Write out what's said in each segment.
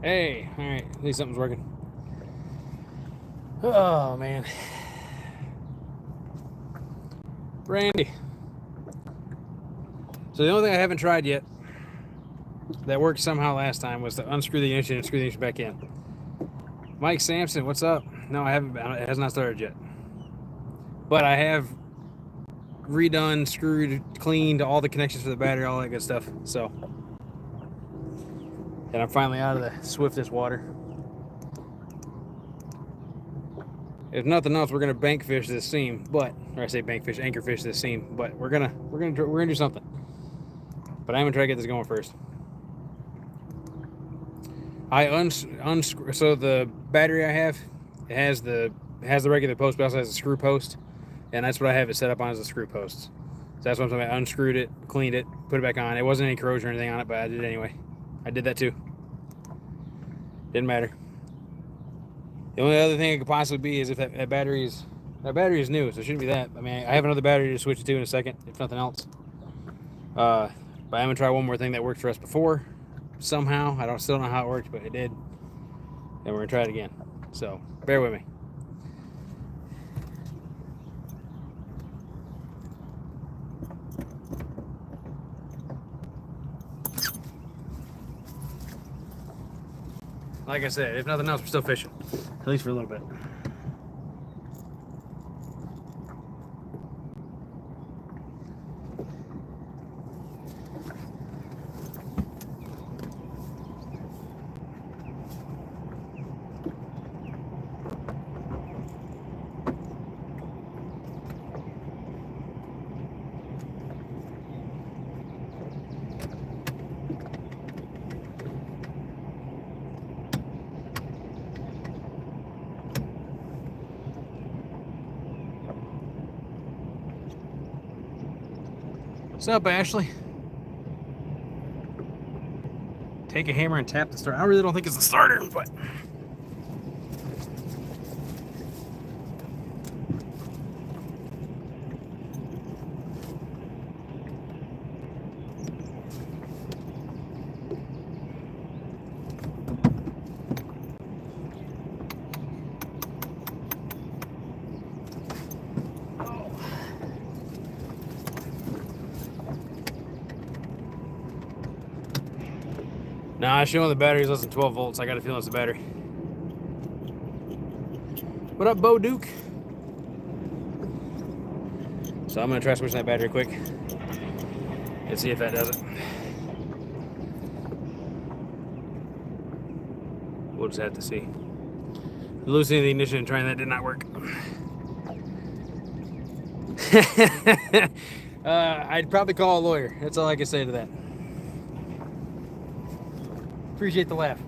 Hey, all right, at least something's working. Oh, man. Brandy. So the only thing I haven't tried yet that worked somehow last time was to unscrew the ignition and screw the ignition back in. Mike Sampson, what's up? No, I haven't. It has not started yet. But I have redone, screwed, cleaned all the connections for the battery, all that good stuff. So, and I'm finally out of the swiftest water. If nothing else, we're gonna bank fish this seam, or I say bank fish, anchor fish this seam. But we're gonna do something. But I'm gonna try to get this going first. I so the battery I have, it has the regular post, but also has a screw post, and that's what I have it set up on as a screw post. So that's what I'm talking about. I unscrewed it, cleaned it, put it back on. It wasn't any corrosion or anything on it, but I did it anyway. I did that too. Didn't matter. The only other thing it could possibly be is if that battery is new, so it shouldn't be that. I mean, I have another battery to switch it to in a second, if nothing else. But I'm gonna try one more thing that worked for us before. Somehow, I still don't know how it worked, but it did. And we're gonna try it again. So bear with me. Like I said, if nothing else, we're still fishing, at least for a little bit. What's up, Ashley? Take a hammer and tap the starter. I really don't think it's the starter, but nah, it's showing the battery's less than 12 volts. I got a feeling it's the battery. What up, Bo Duke? So I'm gonna try switching that battery quick and see if that does it. We'll just have to see. Loosening the ignition and trying that did not work. I'd probably call a lawyer. That's all I can say to that. Appreciate the laugh.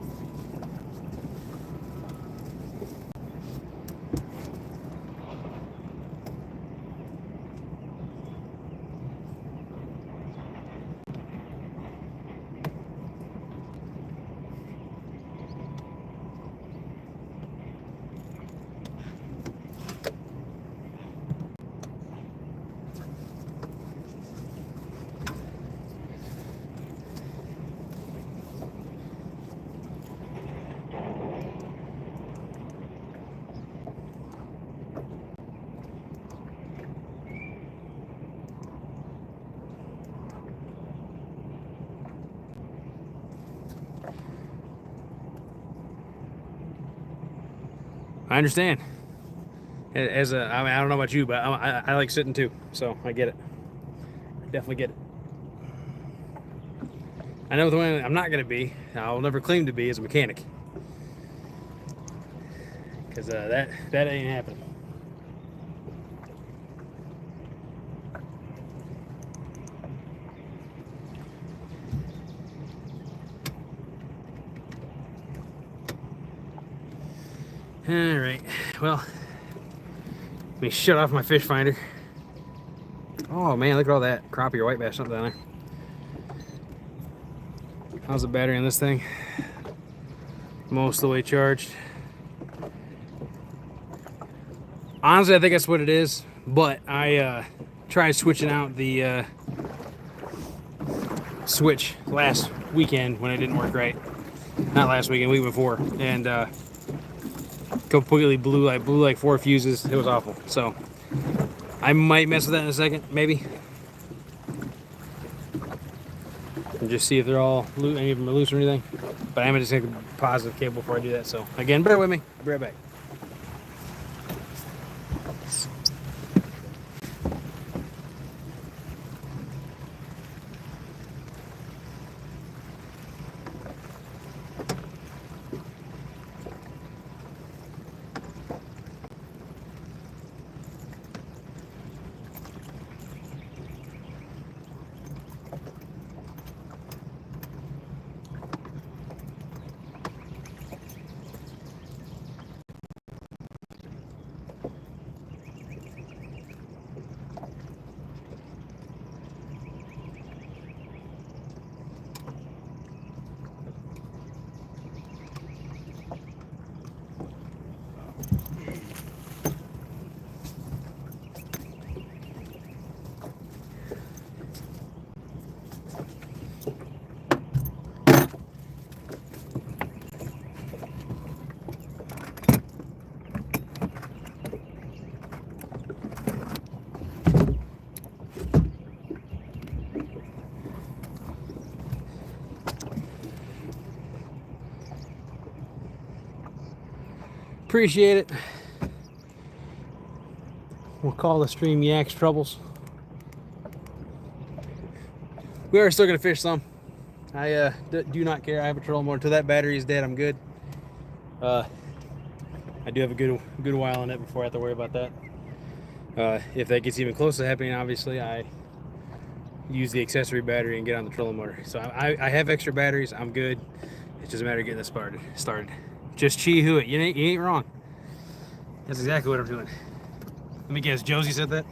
I understand. I don't know about you, but I like sitting too, so I get it. I definitely get it. I know the one I'm not going to be, I'll never claim to be, is a mechanic. Because that ain't happening. All right, well, let me shut off my fish finder. Oh man, look at all that crappie or white bass something down there. How's the battery on this thing? Most of the way charged. Honestly, I think that's what it is, but I tried switching out the switch last weekend when it didn't work right. not last weekend, week before, and completely blew like 4 fuses. It was awful. So I might mess with that in a second, maybe, and just see if they're all loose, any of them are loose or anything. But I'm gonna just take a positive cable before I do that. So again, bear with me. I'll be right back. Appreciate it. We'll call the stream Yak's Troubles. We are still gonna fish some. I do not care. I have a trolling motor. Until that battery is dead, I'm good. I do have a good while on it before I have to worry about that. If that gets even close to happening, obviously I use the accessory battery and get on the trolling motor. So I have extra batteries. I'm good. It's just a matter of getting this started. Just chi-hoo it. You ain't wrong. That's exactly what I'm doing. Let me guess, Josie said that?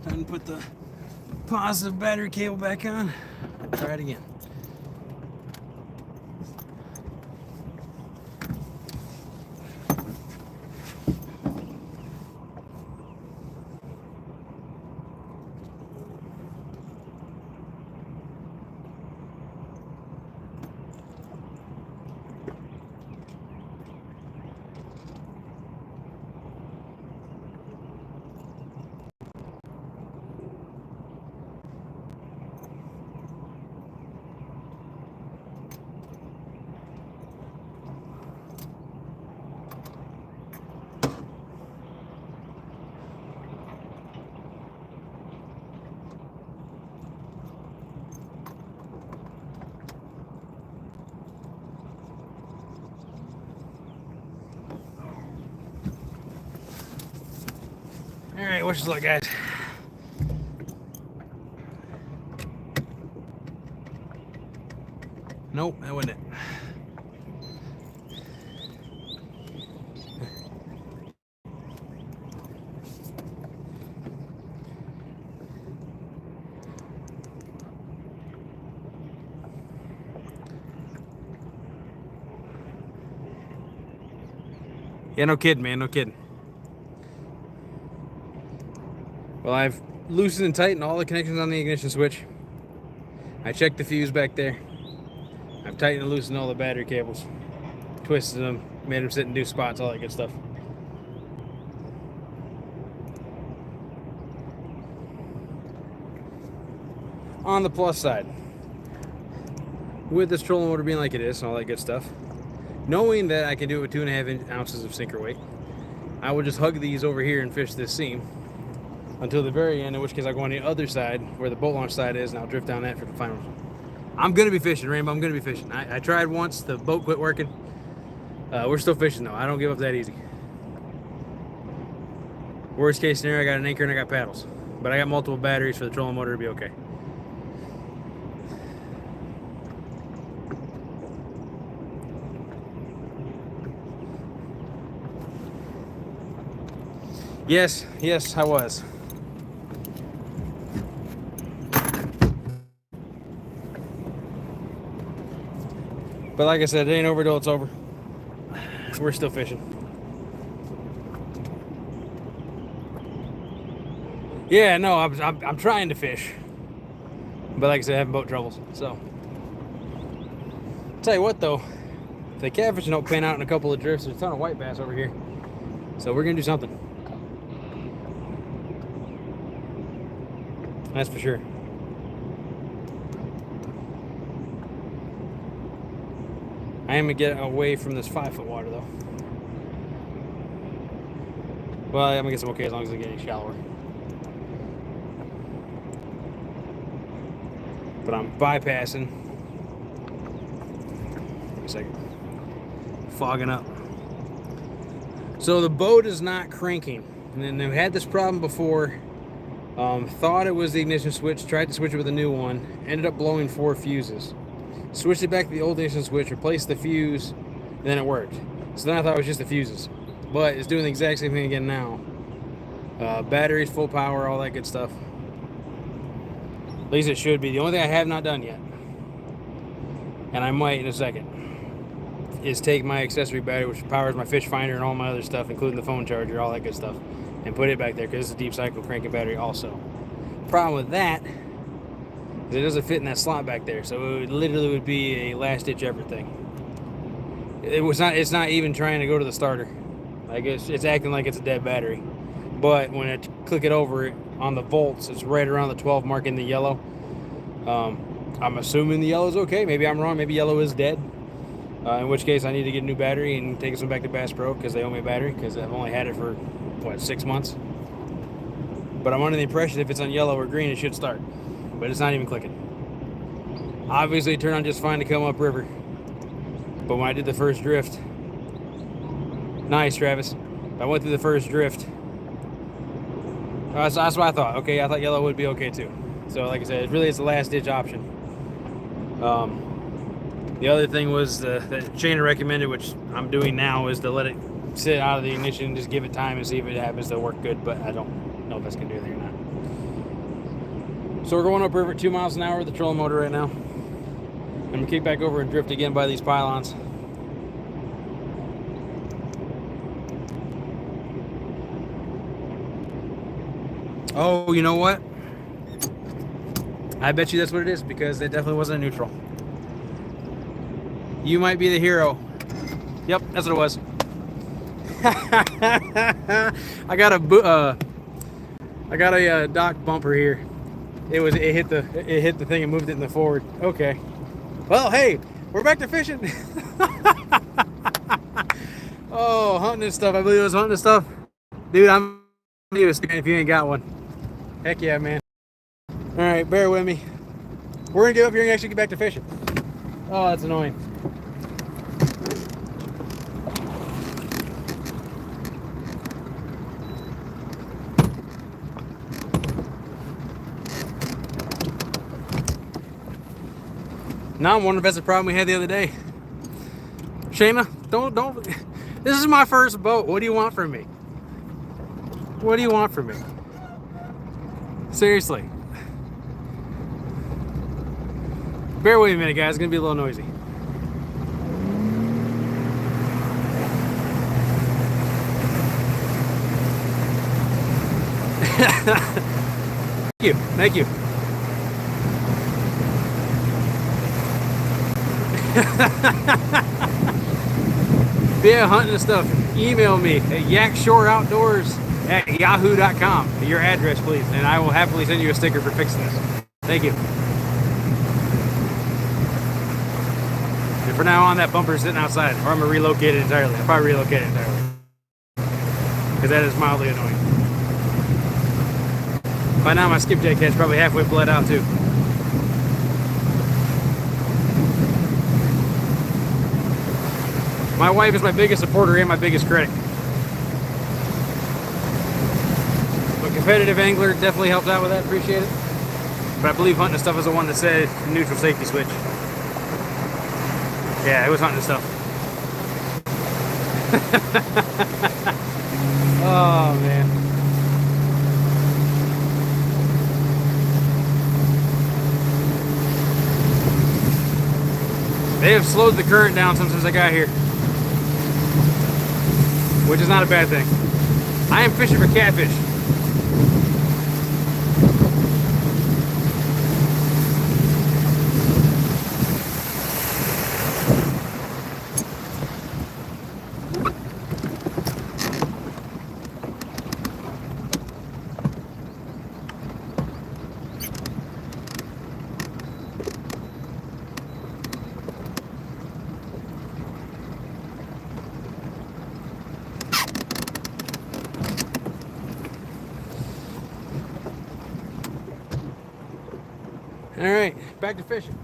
Time to put the positive battery cable back on. Try it again. All right, wish us luck, guys. Nope, that wasn't it. Yeah, no kidding, man, no kidding. Well, I've loosened and tightened all the connections on the ignition switch. I checked the fuse back there. I've tightened and loosened all the battery cables. Twisted them, made them sit in new spots, all that good stuff. On the plus side, with this trolling motor being like it is and all that good stuff, knowing that I can do it with 2.5 ounces of sinker weight, I will just hug these over here and fish this seam until the very end, in which case I'll go on the other side where the boat launch side is, and I'll drift down that for the final. I'm going to be fishing, Rainbow. I'm going to be fishing. I tried once. The boat quit working. We're still fishing, though. I don't give up that easy. Worst case scenario, I got an anchor and I got paddles. But I got multiple batteries for the trolling motor to be okay. Yes, yes, I was. But like I said, it ain't over till it's over. We're still fishing. Yeah, no, I'm trying to fish. But like I said, having boat troubles. So, tell you what though, if the catfish don't pan out in a couple of drifts, there's a ton of white bass over here. So we're gonna do something. That's for sure. I am gonna get away from this 5-foot water though. Well, I'm gonna get some okay as long as it's getting shallower. But I'm bypassing. Give me a second. Fogging up. So the boat is not cranking. And then they've had this problem before. Thought it was the ignition switch, tried to switch it with a new one, ended up blowing 4 fuses. Switched it back to the old ignition switch, replaced the fuse, and then it worked. So then I thought it was just the fuses. But it's doing the exact same thing again now. Batteries, full power, all that good stuff. At least it should be. The only thing I have not done yet, and I might in a second, is take my accessory battery, which powers my fish finder and all my other stuff, including the phone charger, all that good stuff, and put it back there because it's a deep cycle cranking battery also. Problem with that is it doesn't fit in that slot back there, so it literally would be a last ditch effort thing. It's not even trying to go to the starter. Like it's acting like it's a dead battery. But when I click it over on the volts, it's right around the 12 mark in the yellow. I'm assuming the yellow is okay. Maybe I'm wrong. Maybe yellow is dead. In which case I need to get a new battery and take this one back to Bass Pro because they owe me a battery because I've only had it for, what, 6 months? But I'm under the impression if it's on yellow or green, it should start. But it's not even clicking. Obviously, it turned on just fine to come up river. But when I did the first drift, nice, Travis. I went through the first drift. That's what I thought. Okay, I thought yellow would be okay too. So, like I said, it really is the last ditch option. The other thing was that Shana recommended, which I'm doing now, is to let it sit out of the ignition and just give it time and see if it happens to work good. But I don't know if that's gonna do anything or not. So we're going up river at 2 miles an hour with the trolling motor right now. I'm gonna kick back over and drift again by these pylons. Oh, you know what? I bet you that's what it is because it definitely wasn't a neutral. You might be the hero. Yep, that's what it was. I got a dock bumper here. It hit the thing and moved it in the forward. Okay. Well, hey, we're back to fishing. Oh, hunting and stuff. I believe it was hunting and stuff. Dude, I'm if you ain't got one. Heck yeah, man. All right, bear with me. We're gonna get up here and actually get back to fishing. Oh, that's annoying. Now I'm wondering if that's the problem we had the other day. Shana, don't. This is my first boat. What do you want from me? What do you want from me? Seriously. Bear with me a minute, guys. It's gonna be a little noisy. you. Thank you. Yeah, hunting and stuff. Email me at yakshoreoutdoors@yahoo.com. Your address, please, and I will happily send you a sticker for fixing this. Thank you. And for now on, that bumper is sitting outside, or I'm gonna relocate it entirely. I'll probably relocate it entirely because that is mildly annoying. By now, my skipjack head's probably halfway bled out too. My wife is my biggest supporter and my biggest critic. But competitive angler definitely helps out with that. Appreciate it. But I believe hunting stuff is the one that said neutral safety switch. Yeah, it was hunting stuff. Oh man. They have slowed the current down since I got here, which is not a bad thing. I am fishing for catfish. All right, back to fishing.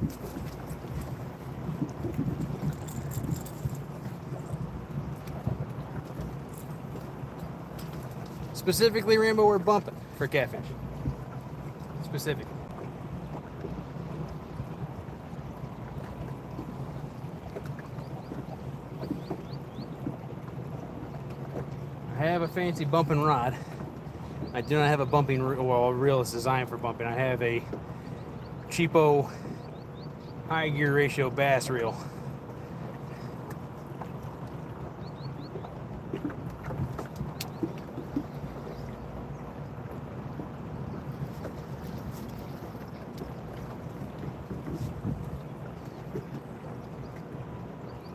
Specifically, Rainbow, we're bumping for catfish. Specifically. I have a fancy bumping rod. I do not have a bumping reel that's designed for bumping. I have a cheapo high gear ratio bass reel.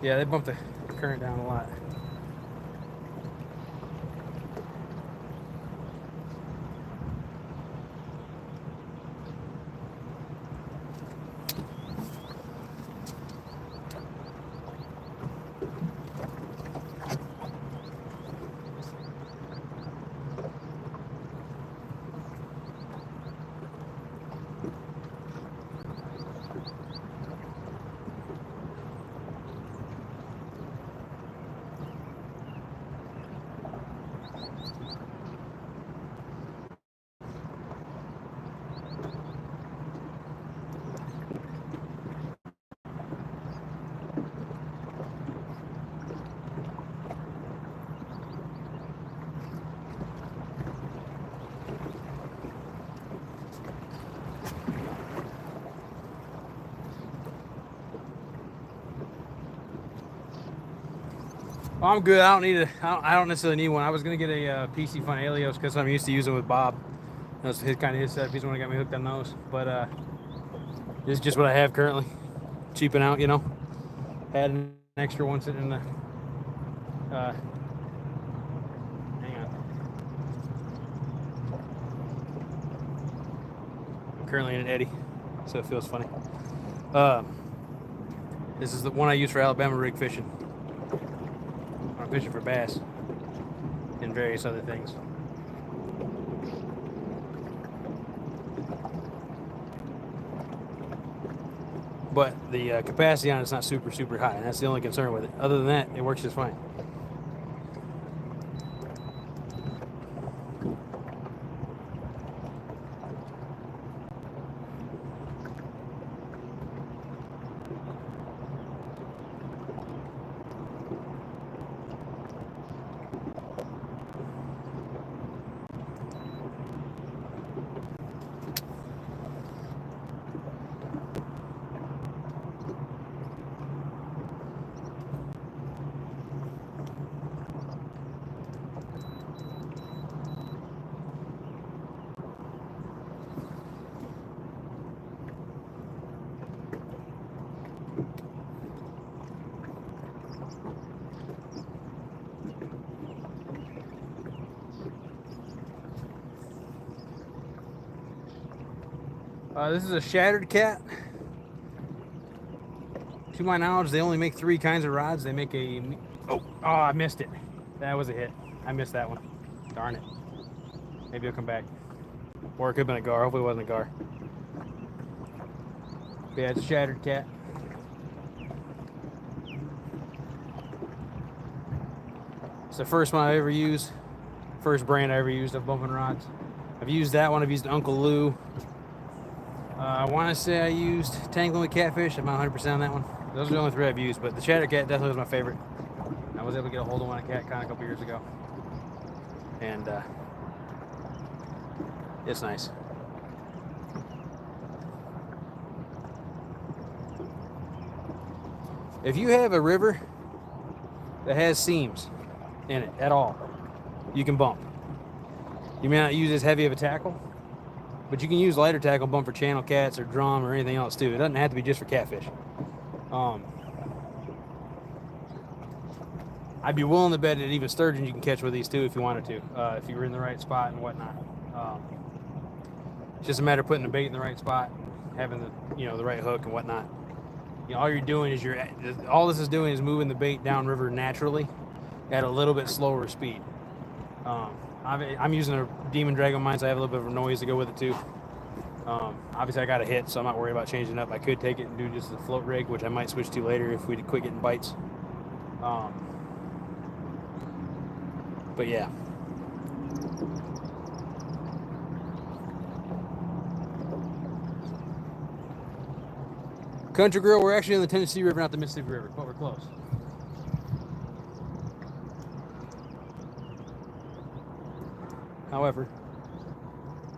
Yeah, they bumped the current down a lot. Well, I'm good. I don't necessarily need one. I was gonna get a PC Fun Helios because I'm used to using with Bob. That's his setup. He's the one that got me hooked on those. But this is just what I have currently. Cheaping out, you know. Had an extra one sitting in the. Hang on. I'm currently in an eddy, so it feels funny. This is the one I use for Alabama rig fishing. I'm fishing for bass and various other things. But the capacity on it's not super high, and that's the only concern with it. Other than that, it works just fine. This is a shattered cat. To my knowledge, they only make 3 kinds of rods. They make a... Oh, I missed it. That was a hit. I missed that one. Darn it. Maybe it'll come back. Or it could have been a gar. Hopefully it wasn't a gar. But yeah, it's a shattered cat. It's the first one I ever used. First brand I ever used of bumping rods. I've used that one. I've used Uncle Lou. I want to say I used Tangling with Catfish. I'm not 100% on that one. Those are the only 3 I've used, but the shattered cat definitely was my favorite. I was able to get a hold of one at CatCon a couple years ago. And it's nice. If you have a river that has seams in it at all, you can bump. You may not use as heavy of a tackle, but you can use lighter tackle bump for channel cats or drum or anything else too. It doesn't have to be just for catfish. I'd be willing to bet that even sturgeon you can catch with these too if you wanted to, if you were in the right spot and whatnot. It's just a matter of putting the bait in the right spot, having the the right hook and whatnot. All you're doing is all this is doing is moving the bait downriver naturally at a little bit slower speed. I'm using a Demon Dragon mine, so I have a little bit of a noise to go with it too. Obviously I got a hit, so I'm not worried about changing up. I could take it and do just the float rig, which I might switch to later if we quit getting bites. But yeah. Country Grill, we're actually in the Tennessee River, not the Mississippi River, but we're close. However,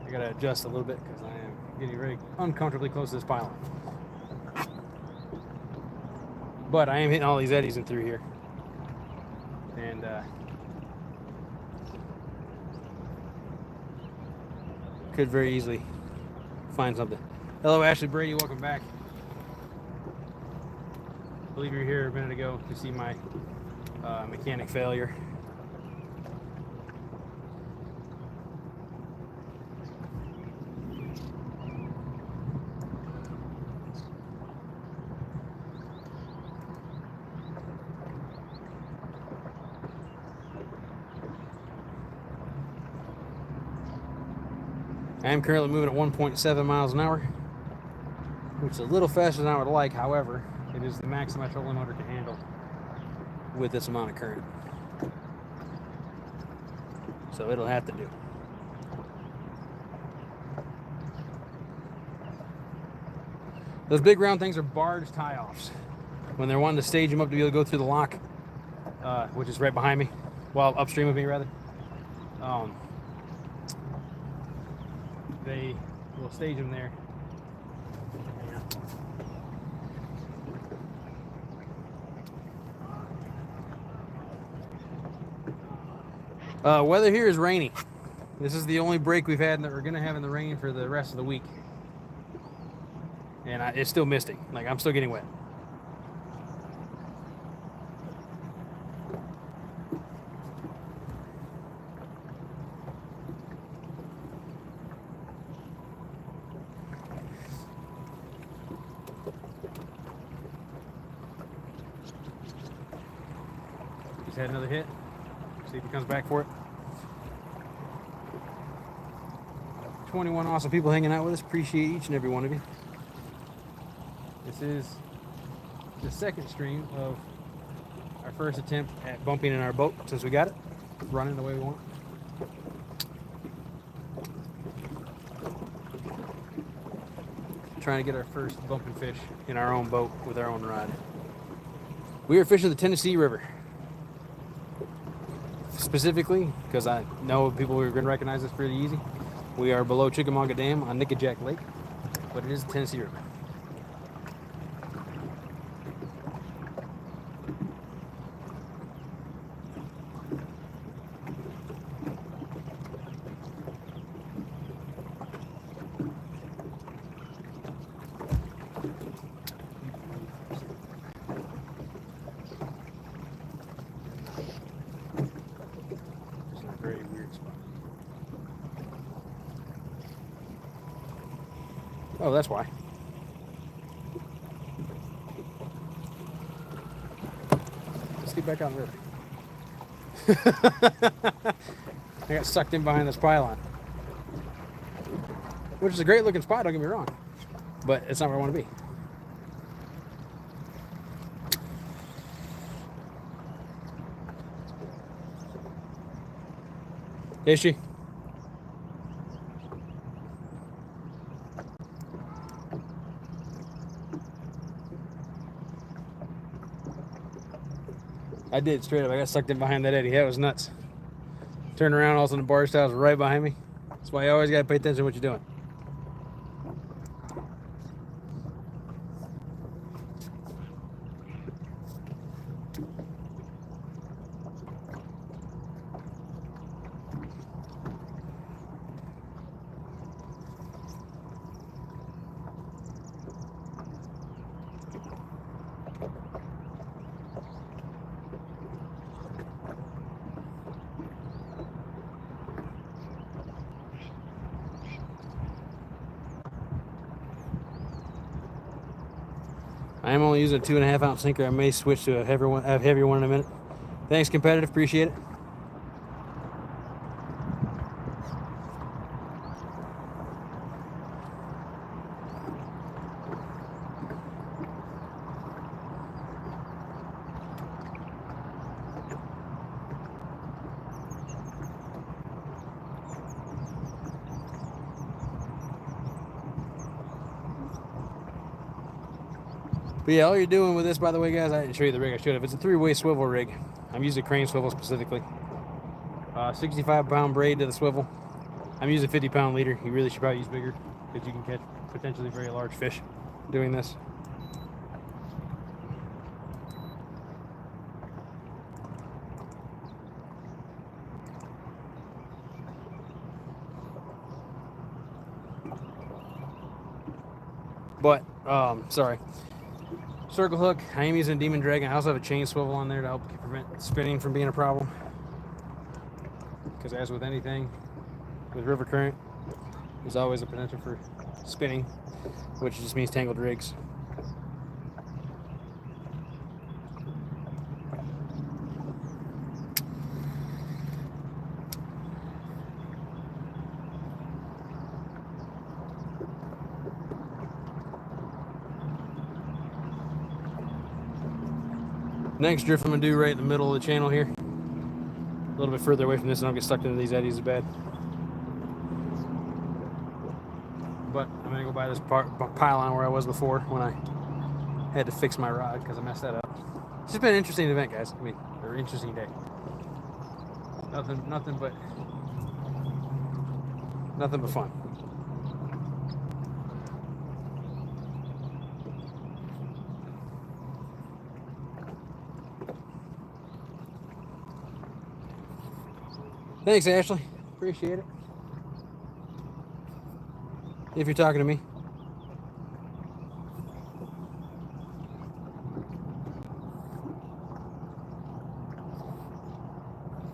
I gotta adjust a little bit because I am getting very uncomfortably close to this pylon. But I am hitting all these eddies in through here. And could very easily find something. Hello, Ashley Brady, welcome back. I believe you were here a minute ago to see my mechanic failure. I am currently moving at 1.7 miles an hour, which is a little faster than I would like. However, it is the max my trolling motor can handle with this amount of current. So it'll have to do. Those big round things are barge tie-offs. When they're wanting to stage them up to be able to go through the lock, which is right behind me, well, upstream of me rather. They will stage them there. Weather here is rainy. This is the only break we've had that we're gonna have in the rain for the rest of the week. And it's still misting. Like, I'm still getting wet. Just had another hit. See if he comes back for it. 21 awesome people hanging out with us. Appreciate each and every one of you. This is the second stream of our first attempt at bumping in our boat since we got it running the way we want. Trying to get our first bumping fish in our own boat with our own rod. We are fishing the Tennessee River. Specifically, because I know people are going to recognize this pretty easy. We are below Chickamauga Dam on Nickajack Lake, but it is the Tennessee River. Oh, that's why. Let's get back on the river. I got sucked in behind this pylon, which is a great looking spot, don't get me wrong, but it's not where I want to be. Is she? I did, straight up. I got sucked in behind that eddy. That was nuts. Turned around, all of a sudden the barge style was right behind me. That's why you always got to pay attention to what you're doing. I am only using a 2.5 ounce sinker. I may switch to a heavier one in a minute. Thanks, competitive. Appreciate it. But yeah, all you're doing with this, by the way, guys, I didn't show you the rig. I should have. It's a 3-way swivel rig. I'm using crane swivel specifically. 65-pound braid to the swivel. I'm using 50-pound leader. You really should probably use bigger because you can catch potentially very large fish doing this. But, sorry. Circle hook, I am using Demon Dragon. I also have a chain swivel on there to help prevent spinning from being a problem. Because as with anything, with river current, there's always a potential for spinning, which just means tangled rigs. Next drift I'm going to do right in the middle of the channel here. A little bit further away from this and I'll get stuck into these eddies as bad. But I'm going to go by this pylon where I was before when I had to fix my rod because I messed that up. It's just been an interesting event, guys. I mean, or an interesting day. Nothing but fun. Thanks, Ashley. Appreciate it. If you're talking to me.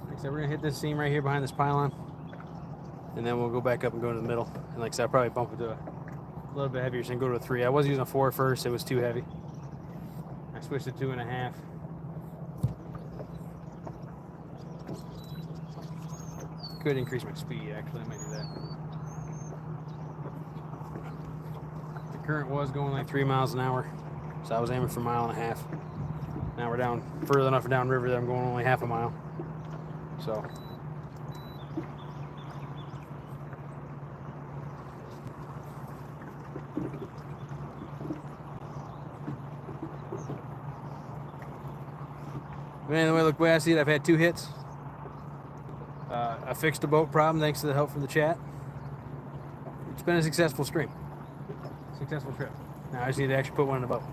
Like I said, we're going to hit this seam right here behind this pylon. And then we'll go back up and go to the middle. And like I said, I'll probably bump it to a little bit heavier, so I can go to a 3. I was using a 4 first. It was too heavy. I switched to 2.5. Could increase my speed, actually. I might do that. The current was going like 3 miles an hour, so I was aiming for 1.5 miles. Now we're down further enough down river that I'm going only 0.5 mile. So man, the way I see it, I've had 2 hits. I fixed a boat problem thanks to the help from the chat. It's been a successful stream. Successful trip. Now I just need to actually put one in the boat.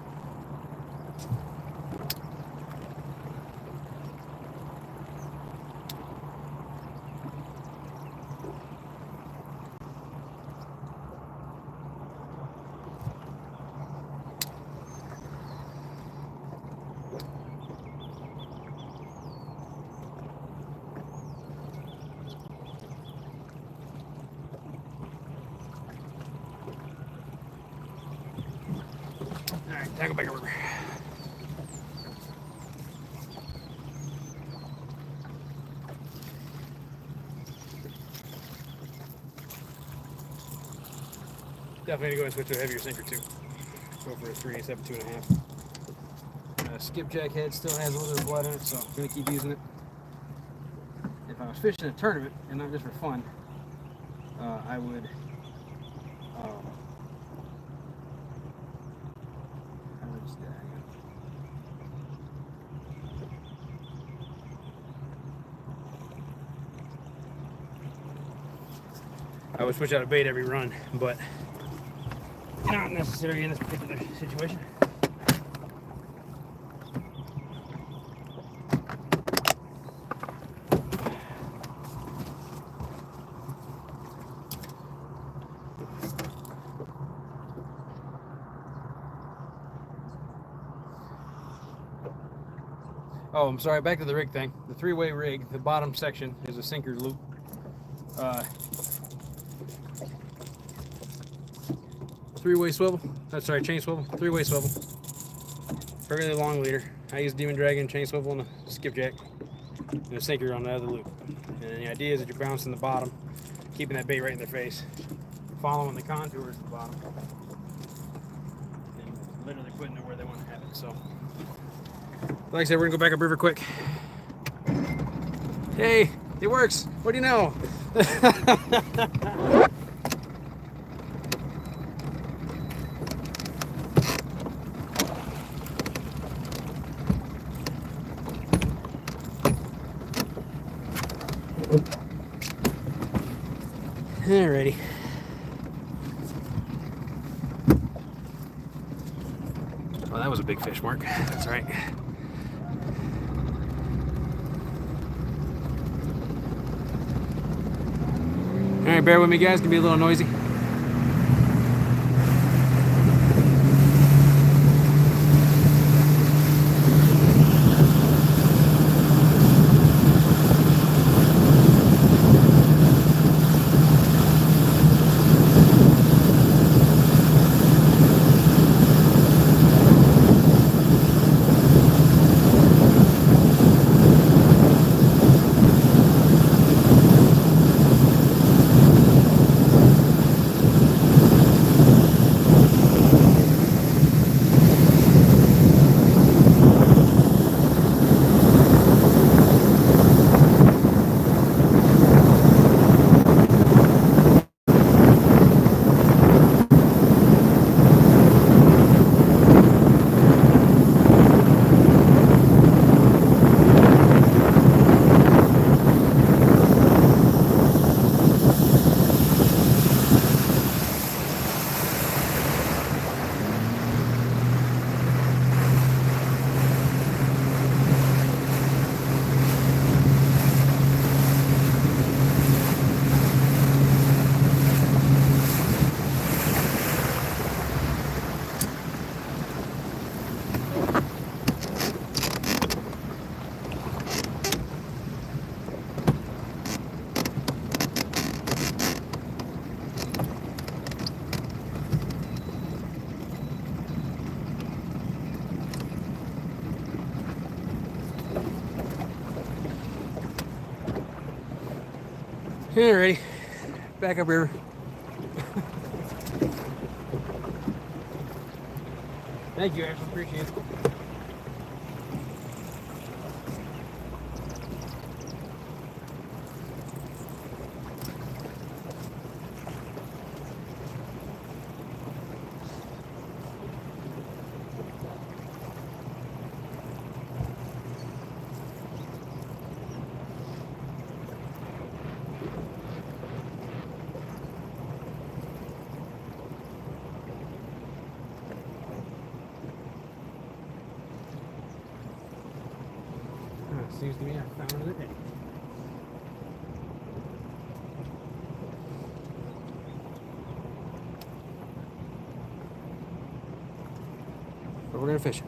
Alright, time to go back over. Definitely need to go and switch to a heavier sinker too. Go for a 3/8 2.5. Skipjack head still has a little bit of blood in it, so I'm gonna keep using it. If I was fishing a tournament and not just for fun, I would. I would switch out a bait every run, but not necessary in this particular situation. Oh, I'm sorry, back to the rig thing. The three-way rig, the bottom section is a sinker loop. Three-way swivel. That's sorry, chain swivel. Three-way swivel. Fairly long leader. I use Demon Dragon, chain swivel, and a skipjack, and a sinker on the other loop. And the idea is that you're bouncing the bottom, keeping that bait right in their face, following the contours of the bottom, and literally putting it where they want to have it. So, like I said, we're gonna go back upriver quick. Hey, it works. What do you know? Alrighty. Well, that was a big fish, Mark. That's right. Alright, bear with me, guys. It's gonna be a little noisy. Alrighty, back up river. Thank you, Ashley. Appreciate it. Seems to me I found another egg. But we're gonna fish it.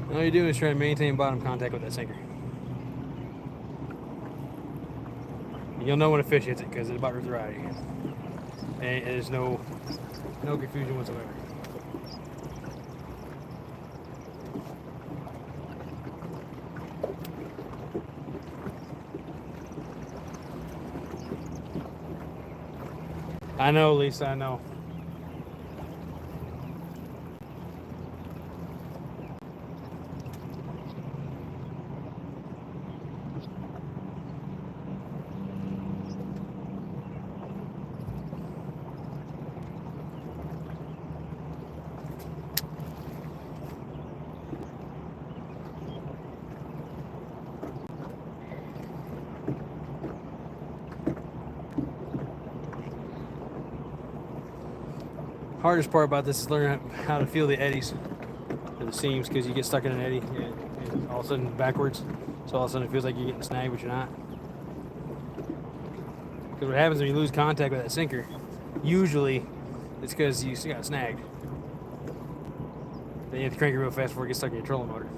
All you're doing is trying to maintain bottom contact with that sinker. You'll know when a fish hits it because it's about to rip out of your hands. And there's no confusion whatsoever. I know, Lisa, I know. Hardest part about this is learning how to feel the eddies and the seams, because you get stuck in an eddy and all of a sudden backwards, so all of a sudden it feels like you're getting snagged, but you're not. Because what happens when you lose contact with that sinker, usually it's because you got snagged. Then you have to crank it real fast before it gets stuck in your trolling motor.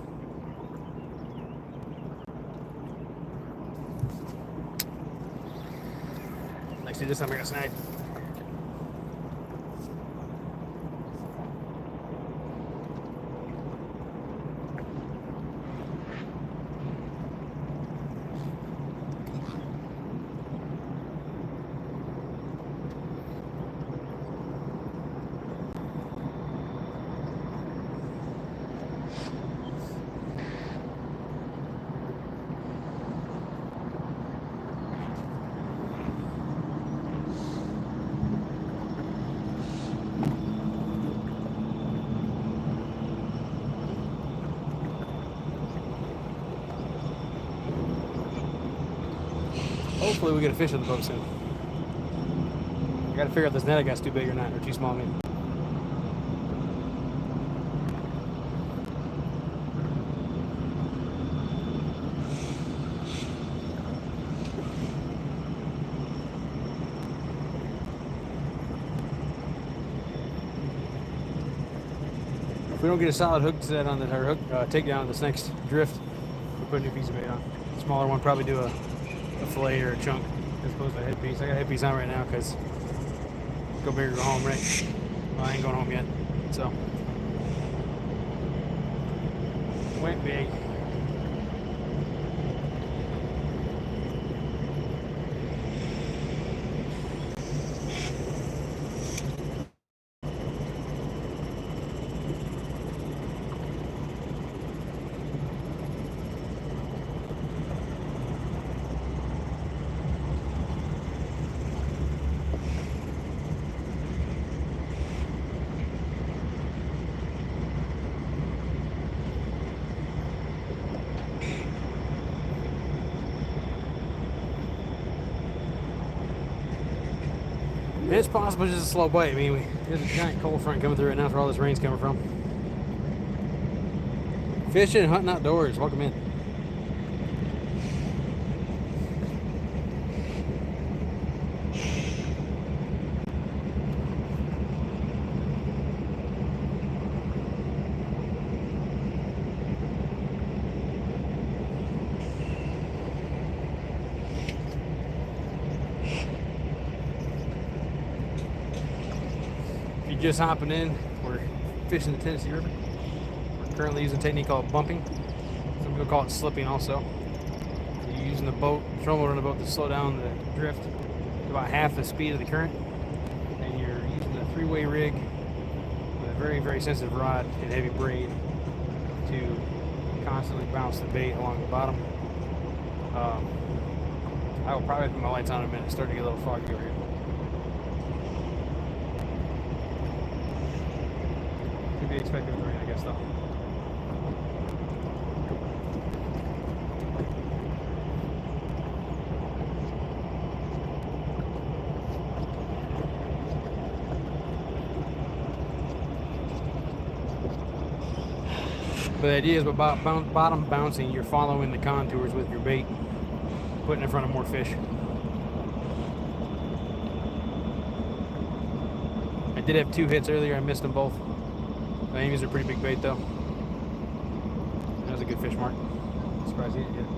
Like, see, this time I got snagged. Hopefully we get a fish on the boat soon. I gotta figure out this net I got's too big or not, or too small maybe. If we don't get a solid hook set on the hook takedown on this next drift, we'll put a new piece of bait on. A smaller one, probably do a fillet or a chunk as opposed to a headpiece. I got a headpiece on right now because go big or go home, right? Well, I ain't going home yet, so went big. It's possible just a slow bite. I mean, there's a giant cold front coming through right now. That's where all this rain's coming from. Fishing and hunting outdoors. Welcome in. Just hopping in, we're fishing the Tennessee River. We're currently using a technique called bumping. Some people call it slipping also. You're using the boat, trolling motor on the boat to slow down the drift to about half the speed of the current. And you're using a three-way rig with a very, very sensitive rod and heavy braid to constantly bounce the bait along the bottom. I will probably put my lights on in a minute. It's starting to get a little foggy over here. Be expected with rain, I guess, though. But the idea is about bottom bouncing, you're following the contours with your bait, putting in front of more fish. I did have 2 hits earlier. I missed them both. These are pretty big bait though. That was a good fish, Mark. Surprised he didn't get it.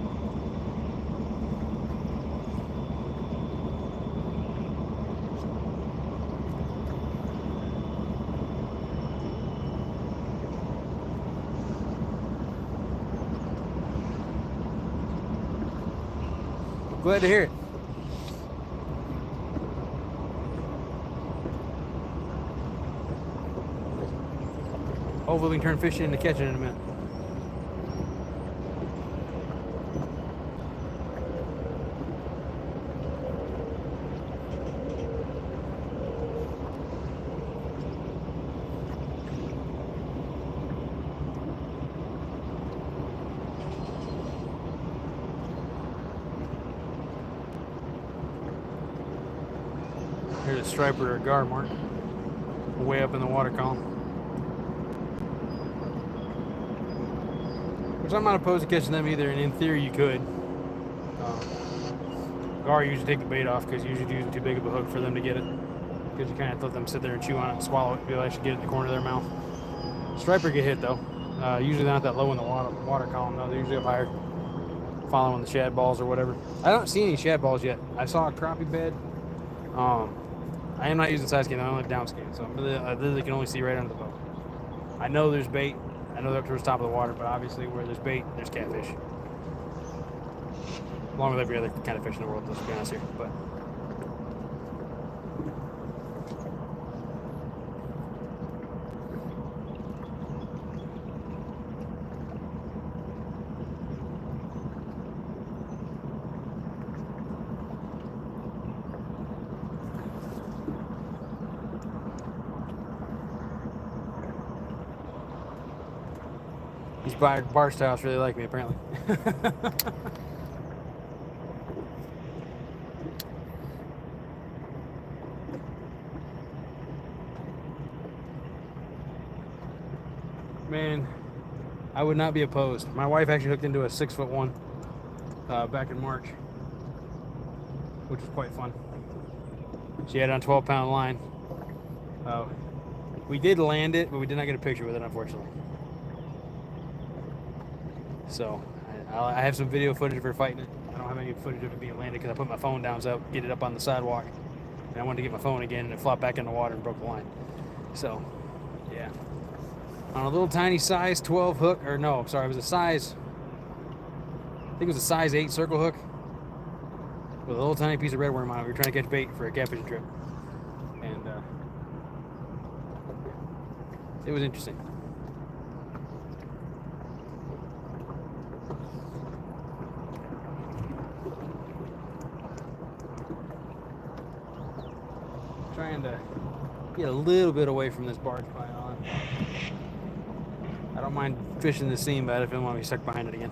Glad to hear it. Hopefully we can turn fishing into catching in a minute. Here's a striper or a gar, Mark. Way up in the water column. Which I'm not opposed to catching them either, and in theory you could. Gar usually take the bait off because you're usually using too big of a hook for them to get it. Because you kind of let them sit there and chew on it and swallow it. You'll actually get it in the corner of their mouth. Striper get hit though. Usually they're not that low in the water column though. They're usually up higher, following the shad balls or whatever. I don't see any shad balls yet. I saw a crappie bed. I am not using side scan, I only have down scan, so I literally can only see right under the boat. I know there's bait. I know they're up towards the top of the water, but obviously where there's bait, there's catfish. Along with every other kind of fish in the world, let's be honest here. But these bar styles really like me, apparently. Man, I would not be opposed. My wife actually hooked into a 6'1" back in March, which was quite fun. She had it on 12-pound line. We did land it, but we did not get a picture with it, unfortunately. So I have some video footage of her fighting it. I don't have any footage of it being landed because I put my phone down so I get it up on the sidewalk. And I wanted to get my phone again, and it flopped back in the water and broke the line. So, yeah. On a little tiny size 12 hook, or no, sorry, it was a size, I think it was a size 8 circle hook with a little tiny piece of redworm on it. We were trying to catch bait for a catfishing trip. And it was interesting. Trying to get a little bit away from this barge python. I don't mind fishing the seam, but I don't want to be stuck behind it again.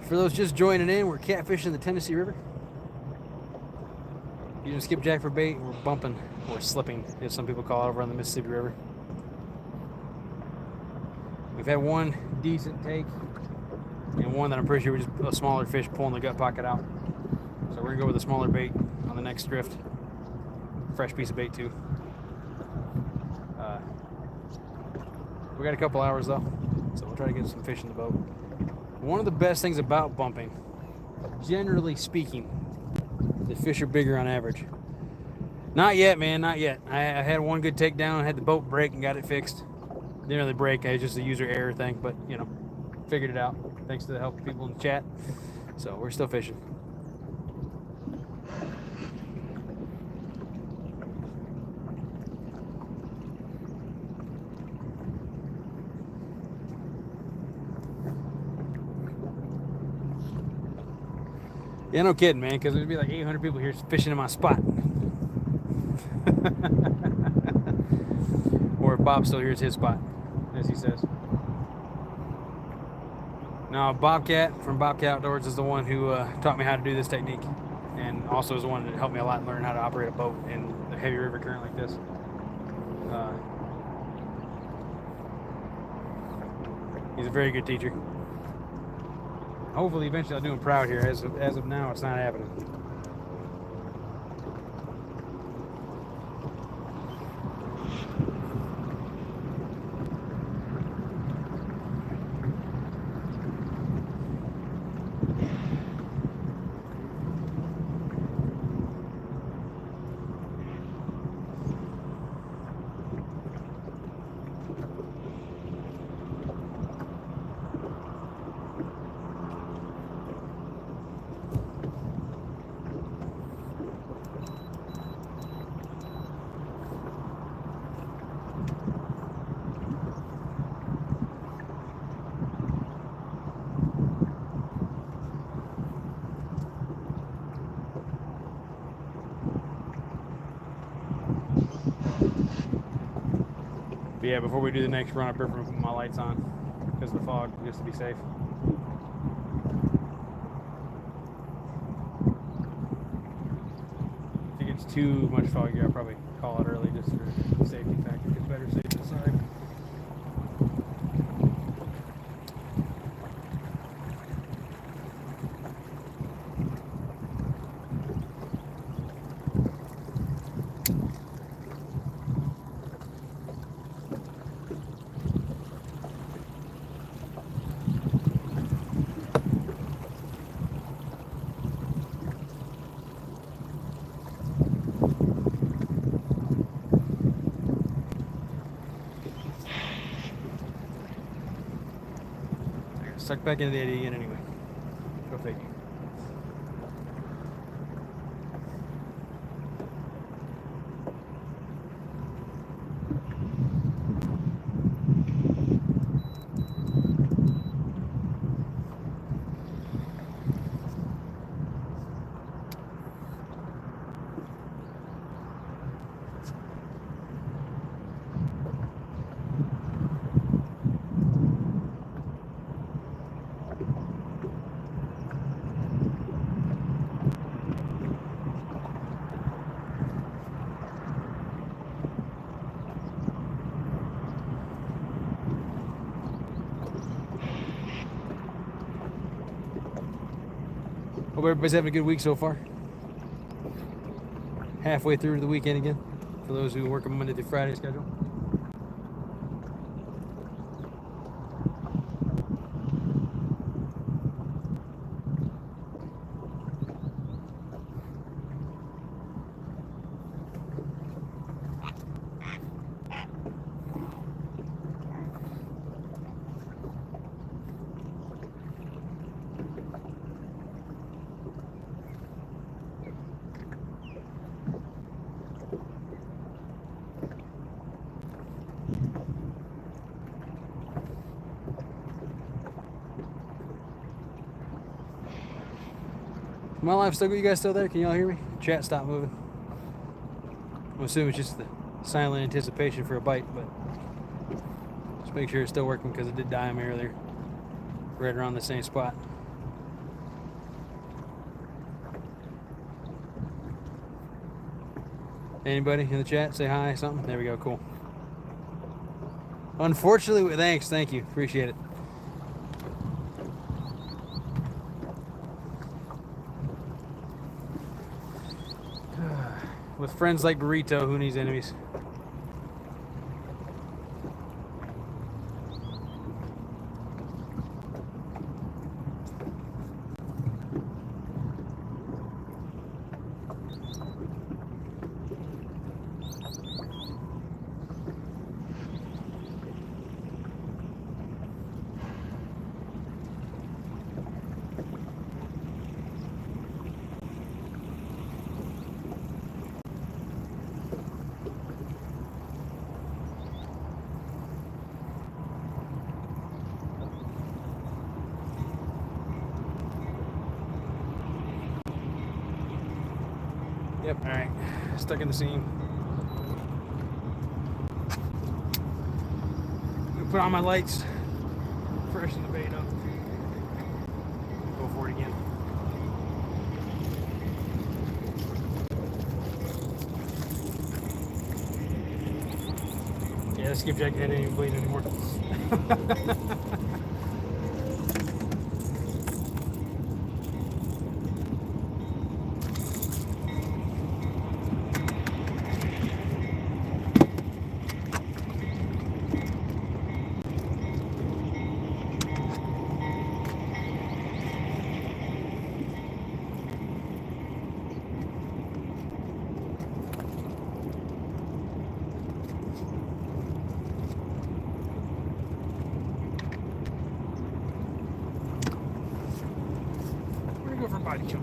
For those just joining in, we're catfishing the Tennessee River. Using skipjack for bait, we're bumping, or slipping, as some people call it, over on the Mississippi River. We've had one decent take, and one that I'm pretty sure was just a smaller fish pulling the gut pocket out. So we're gonna go with a smaller bait on the next drift. Fresh piece of bait too. We got a couple hours though, so we'll try to get some fish in the boat. One of the best things about bumping, generally speaking, the fish are bigger on average. Not yet, man, not yet. I had one good takedown, had the boat break and got it fixed. Didn't really break, it was just a user error thing, but you know, figured it out thanks to the help of people in the chat. So we're still fishing. Yeah, no kidding, man, because there'd be like 800 people here fishing in my spot. Or if Bob's still here, it's his spot, as he says. Now, Bobcat from Bobcat Outdoors is the one who taught me how to do this technique, and also is the one that helped me a lot learn how to operate a boat in a heavy river current like this. He's a very good teacher. Hopefully, eventually, I'll do him proud here. As of now, it's not happening. Yeah, before we do the next run, I prefer to put my lights on because of the fog, just to be safe. If it gets too much foggy, I'll probably call it early just for the safety factor. It's better safe than sorry. Suck back into the eddy again anyway. Go figure. Hope everybody's having a good week so far. Halfway through the weekend again, for those who work a Monday through Friday schedule. My live still good? You guys still there? Can y'all hear me? Chat stopped moving. I'm assuming it's just the silent anticipation for a bite, but just make sure it's still working because it did die on me earlier. Right around the same spot. Anybody in the chat? Say hi, something? There we go, cool. Unfortunately, thank you. Appreciate it. With friends like Burrito, who needs enemies? Yep, alright. Stuck in the seam. Put on my lights. Freshen the bait up. Go for it again. Yeah, the skipjack head ain't even bleeding anymore. Body choke.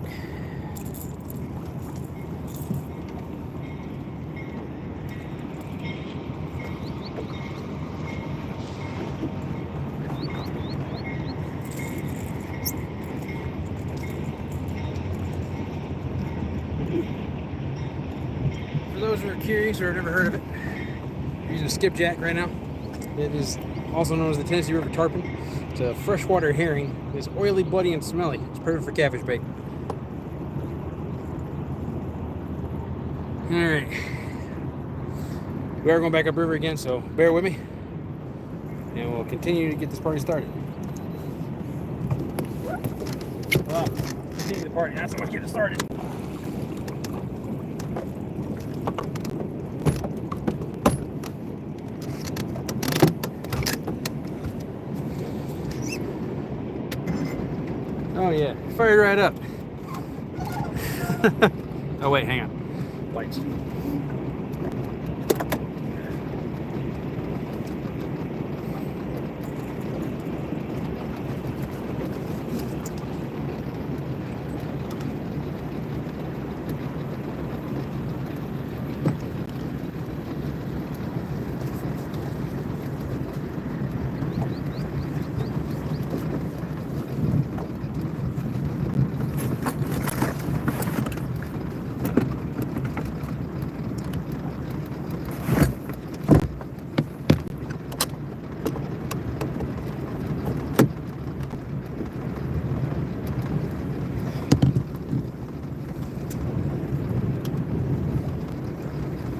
For those who are curious or have never heard of it, I'm using a skipjack right now. It is also known as the Tennessee River tarpon. It's a freshwater herring. It's oily, bloody, and smelly. It's perfect for catfish bait. All right. We are going back upriver again, so bear with me. And we'll continue to get this party started. Well, continue the party, not so much get it started. Oh yeah, fired right up. Oh wait, hang on. Lights.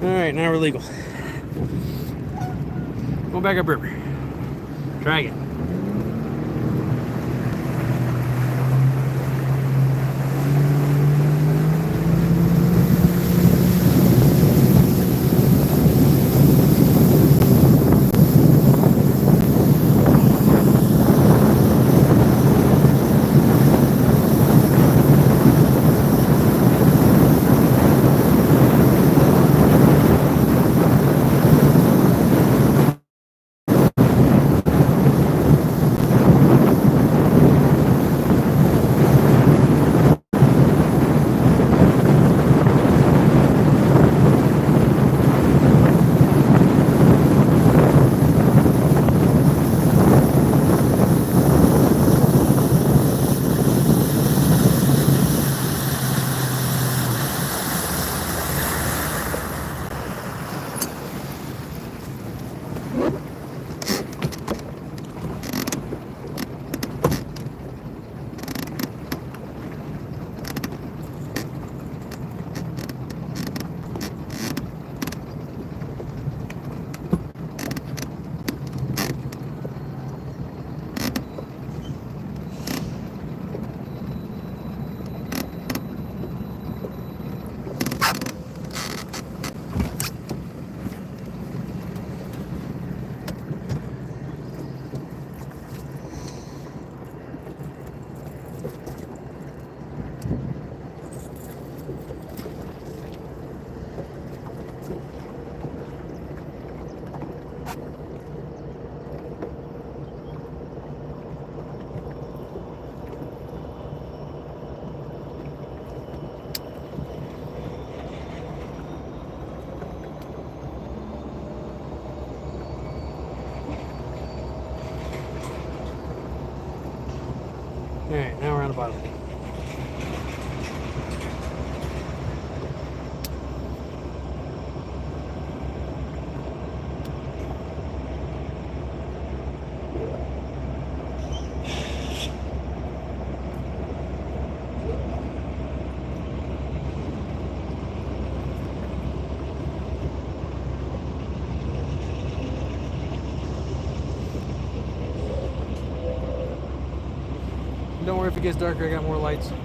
Alright, now we're legal. Go back upriver. Try again. Alright, now we're on the bottom. Don't worry if it gets darker, I got more lights. So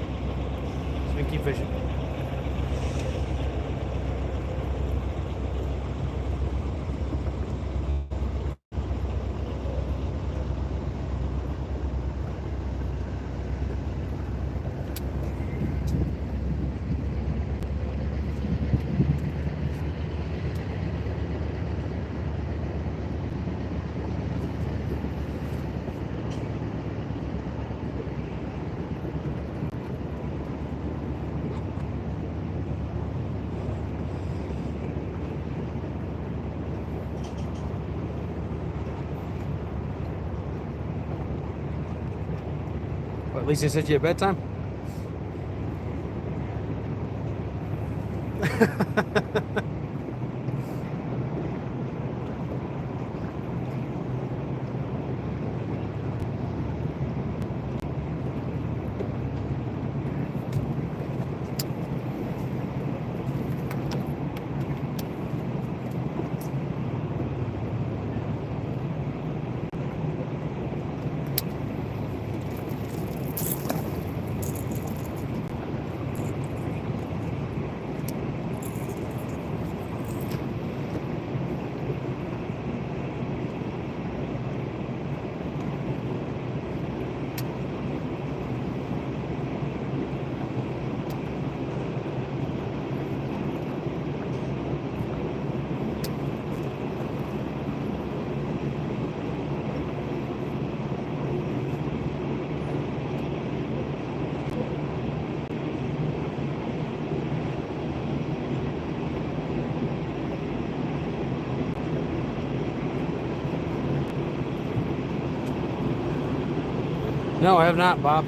we can keep fishing. Well, at least they set you at bedtime. No, I have not, Bob.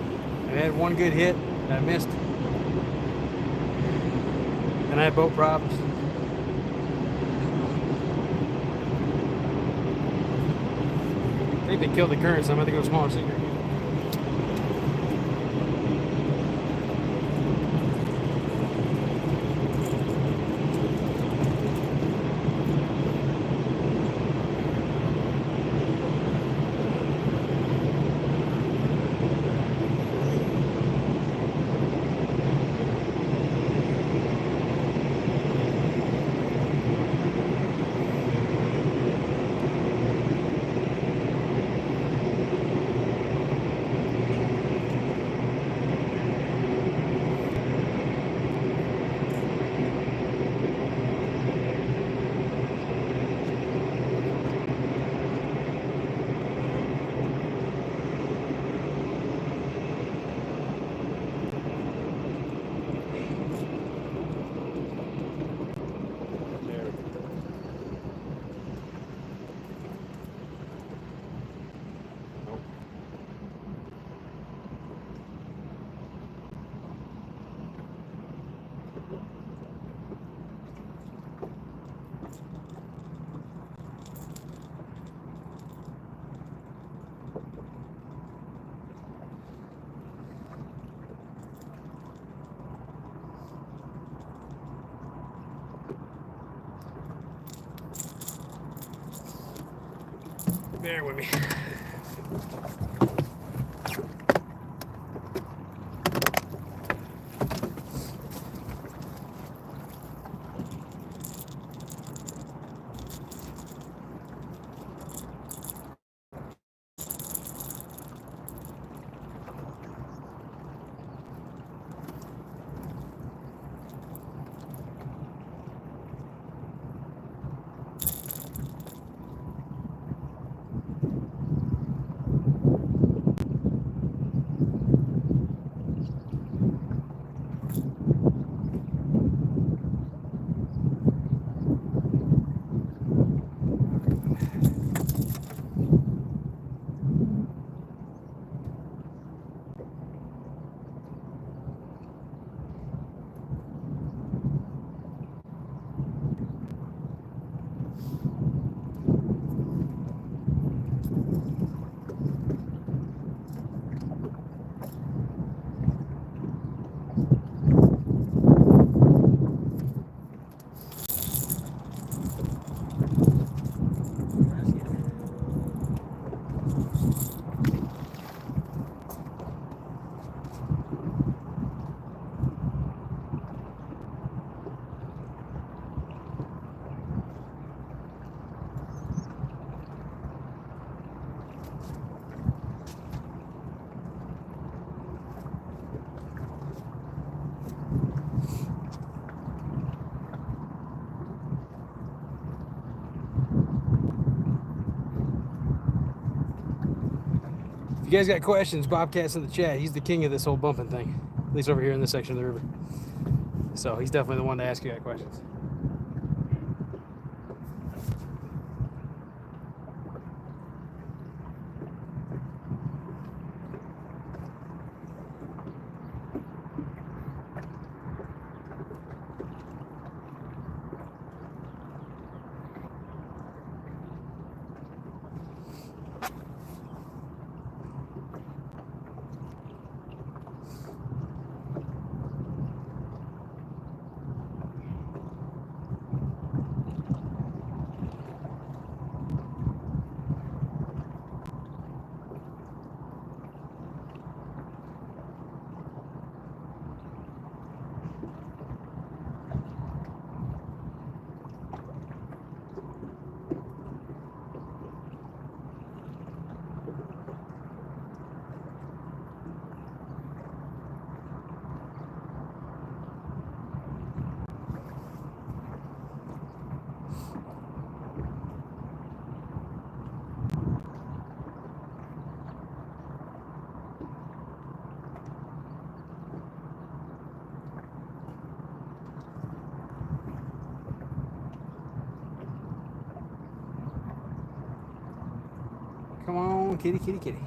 I had one good hit that I missed. And I had boat problems. I think they killed the current, so I'm going to go smaller sinker. Bear with me. If you guys got questions, Bobcat's in the chat. He's the king of this whole bumping thing, at least over here in this section of the river. So he's definitely the one to ask you that questions. Come on, kitty, kitty, kitty.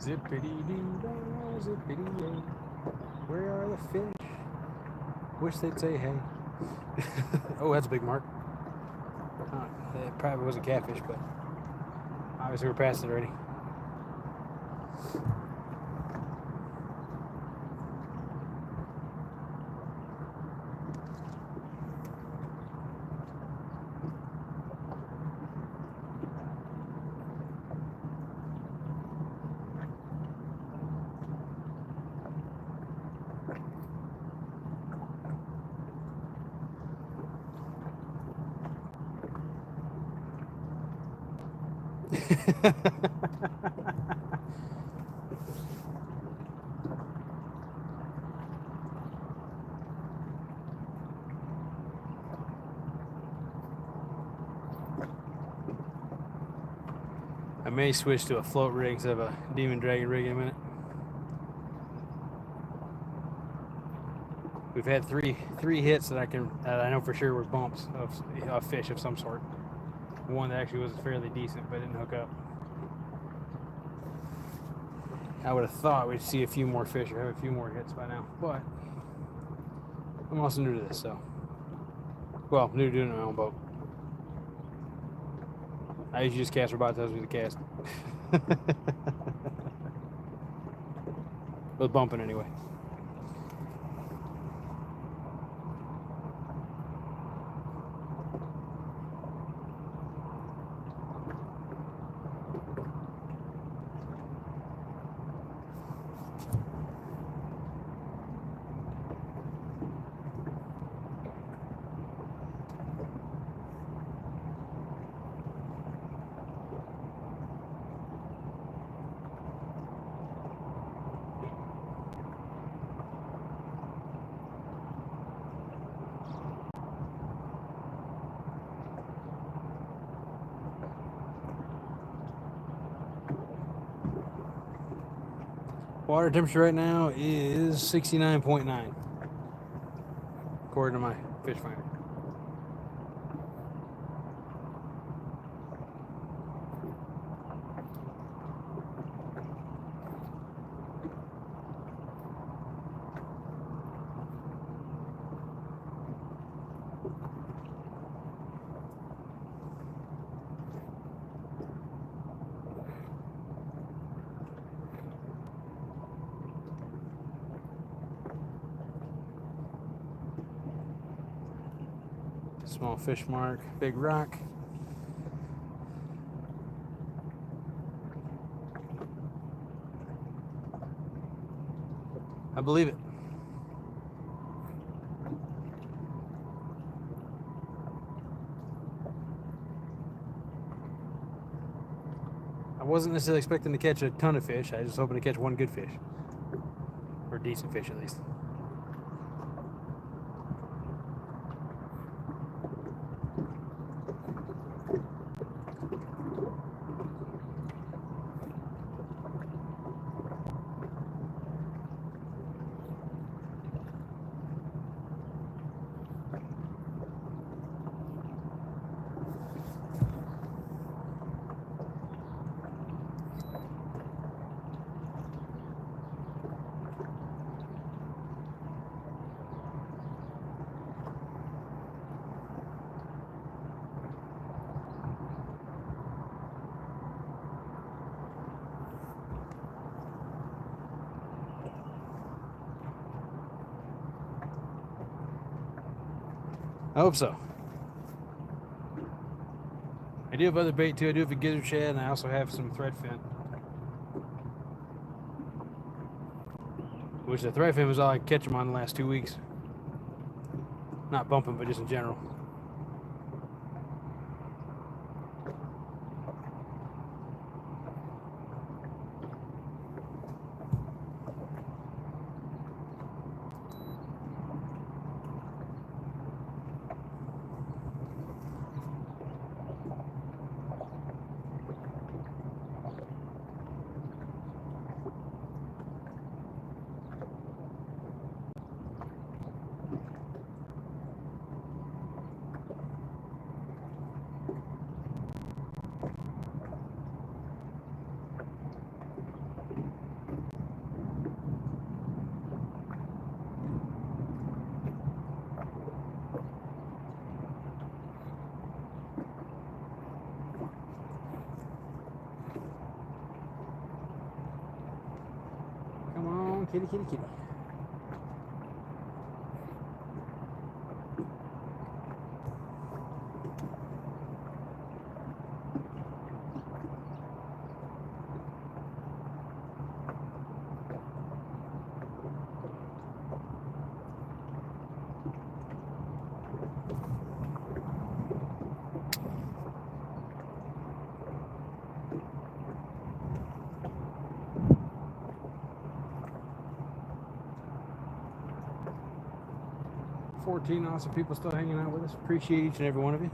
Zippity doo dah, zippity yay. Where are the fish? Wish they'd say hey. Oh, that's a big mark. It probably was a catfish, but obviously we're past it already. I may switch to a float rig instead of a Demon Dragon rig in a minute. We've had three hits that I know for sure were bumps of fish of some sort. One that actually was fairly decent but didn't hook up. I would have thought we'd see a few more fish or have a few more hits by now, but I'm also new to this, so. Well, new to doing my own boat. I usually just cast where Bob tells me to cast. But bumping anyway. Water temperature right now is 69.9, according to my fish finder. Small fish mark, big rock. I believe it. I wasn't necessarily expecting to catch a ton of fish. I was just hoping to catch one good fish. Or decent fish at least. I hope so. I do have other bait too. I do have a gizzard shad, and I also have some threadfin. Which the threadfin was all I could catch them on the last 2 weeks. Not bumping, but just in general. Kitty, kitty, kitty. Awesome people still hanging out with us. Appreciate each and every one of you.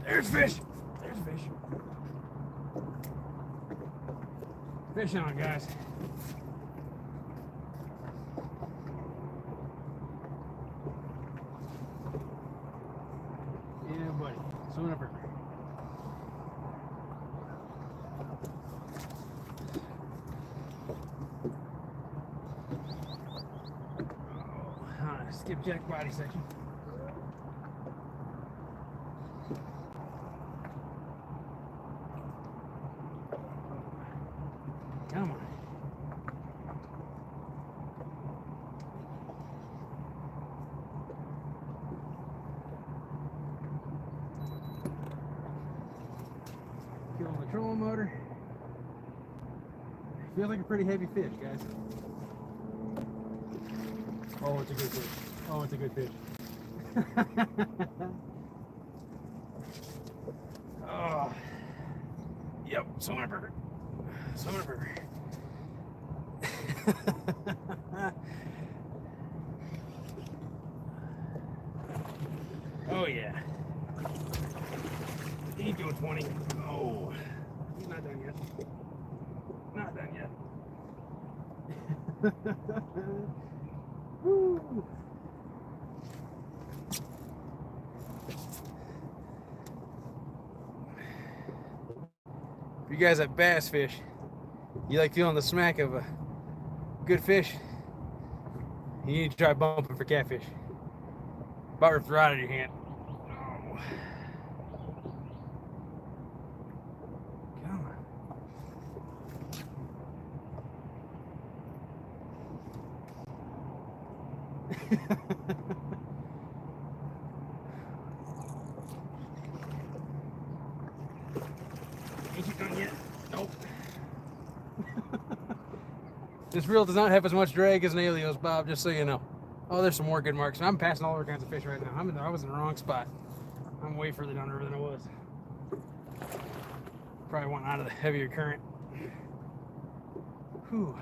There's fish. There's fish. Fish on, guys. Yeah, buddy. Swimming up river. Skipjack body section. Come on. Killing the trolling motor. Feels like a pretty heavy fish, guys. Oh, it's a good fish. Oh, it's a good fish. Oh. Yep, swimming burger. Swimming burger. Oh, yeah. He's doing 20. Oh. He's not done yet. Not done yet. Woo. If you guys have bass fish, you like feeling the smack of a good fish, you need to try bumping for catfish. About ripped right out of your hand. Oh. Come on. Ain't you done yet? Nope. This reel does not have as much drag as an Alios, Bob, just so you know. Oh, there's some more good marks. I'm passing all other kinds of fish right now. I was in the wrong spot. I'm way further down the river than I was. Probably went out of the heavier current. Whew.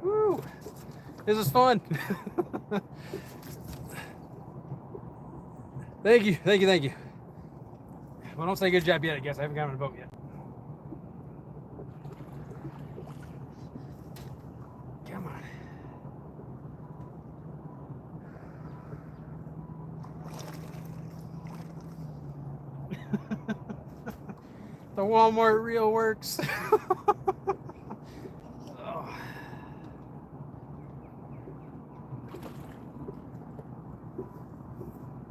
Woo! This is fun. Thank you, thank you, thank you. Well, don't say good job yet, I guess. I haven't gotten on a boat yet. Come on. The Walmart reel works. Oh.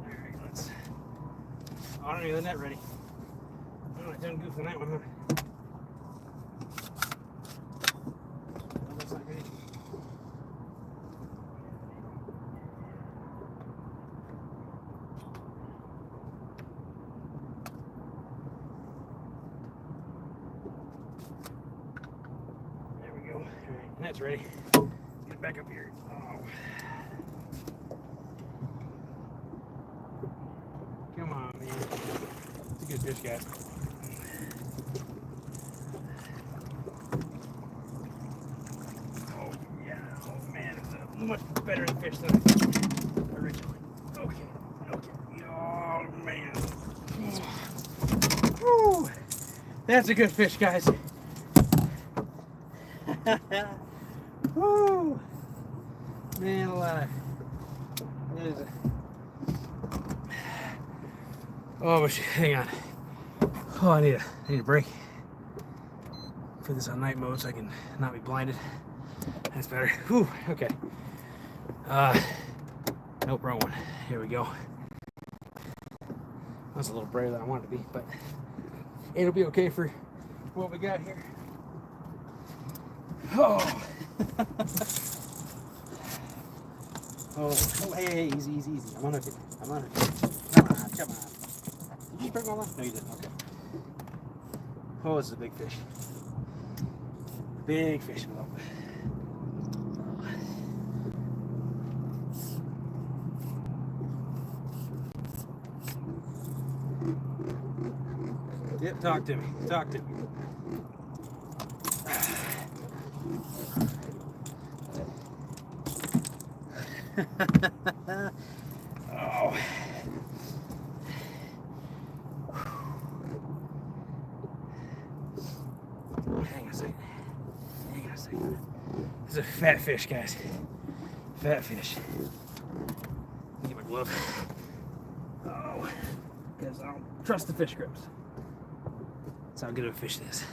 Alright, let's. Oh, I don't need the net ready. Oh, I done goofing that one, huh? Oh, that's not good. it's ready. Get it back up here. Oh. Come on, man. It's a good fish, guys. Oh, yeah. Oh, man. It's a much better fish than I thought originally. Okay. Oh, man. Woo. That's a good fish, guys. Woo. Man alive. Oh, hang on. Oh, I need a break. Put this on night mode so I can not be blinded. That's better. Whew, okay. Nope, wrong one. Here we go. That's a little braver than I wanted to be, but it'll be okay for what we got here. Oh. Oh, hey, easy. I'm on it. Come on. Did you break my line? No, you didn't. Okay. Oh, this is a big fish. Big fish. Oh. Yep, talk to me. Oh. Hang on a second. This is a fat fish, guys. Fat fish. Let me get my glove. Oh, because I don't trust the fish grips. That's how good of a fish it is.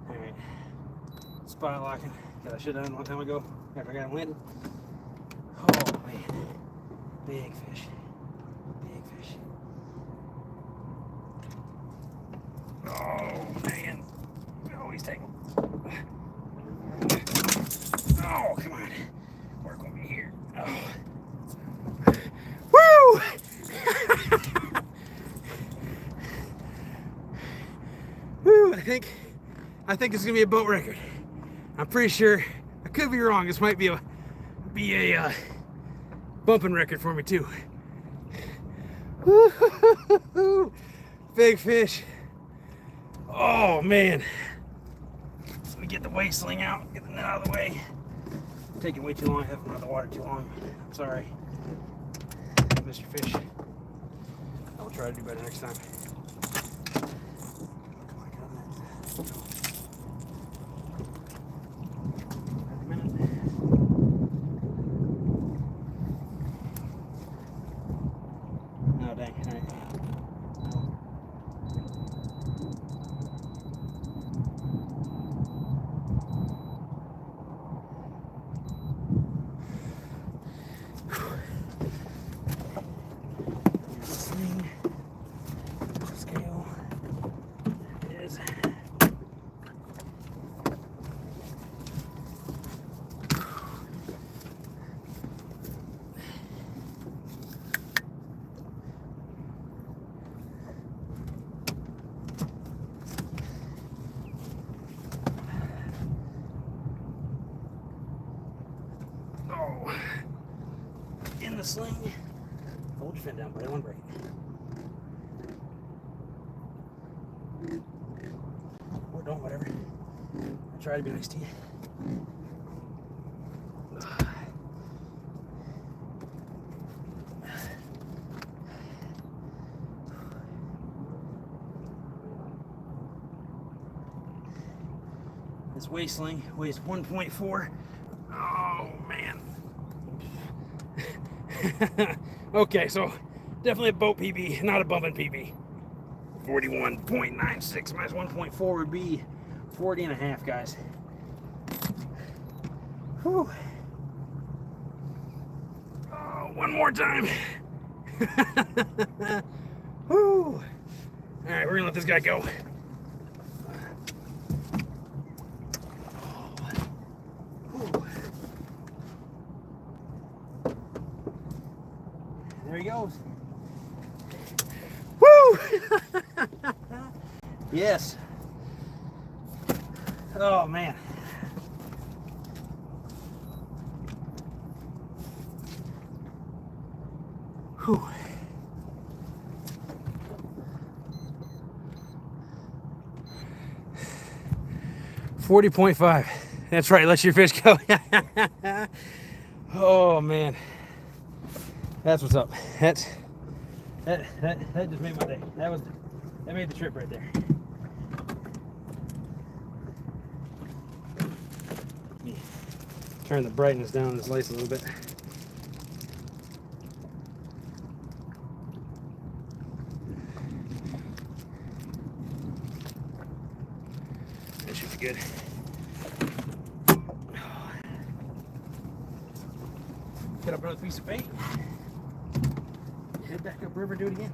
Alright. Spot locking. That I should have done a long time ago after I got him landed. Oh man. Big fish. Oh man. Oh, he's taking. Oh, come on. Work with me here. Oh. Woo! Woo! I think it's gonna be a boat record. I'm pretty sure. I could be wrong. This might be a bumping record for me too. Woo-hoo-hoo-hoo. Big fish. Oh man. Let me get the weight sling out, get the net out of the way. I'm taking way too long, I haven't been out of the water too long. I'm sorry. Mr. Fish. I will try to do better next time. Oh dang, alright. Sling. Scale. It is. Oh, in the sling. Hold your fin down, but I don't want to break it. Or don't, whatever. I try to be nice to you. This waist sling weighs 1.4. Oh man. Okay, so definitely a boat PB, not a bumping PB. 41.96 minus 1.4 would be 40 and a half, guys. Whew. Oh, one more time. Whew. All right, we're gonna let this guy go. he goes. Woo! Yes. Oh man. Whew. $40.5. That's right, let your fish go. Oh man. That's what's up. That just made my day. That made the trip right there. Let me turn the brightness down on this lights a little bit. That should be good. Get up another piece of bait. Head back up river, do it again.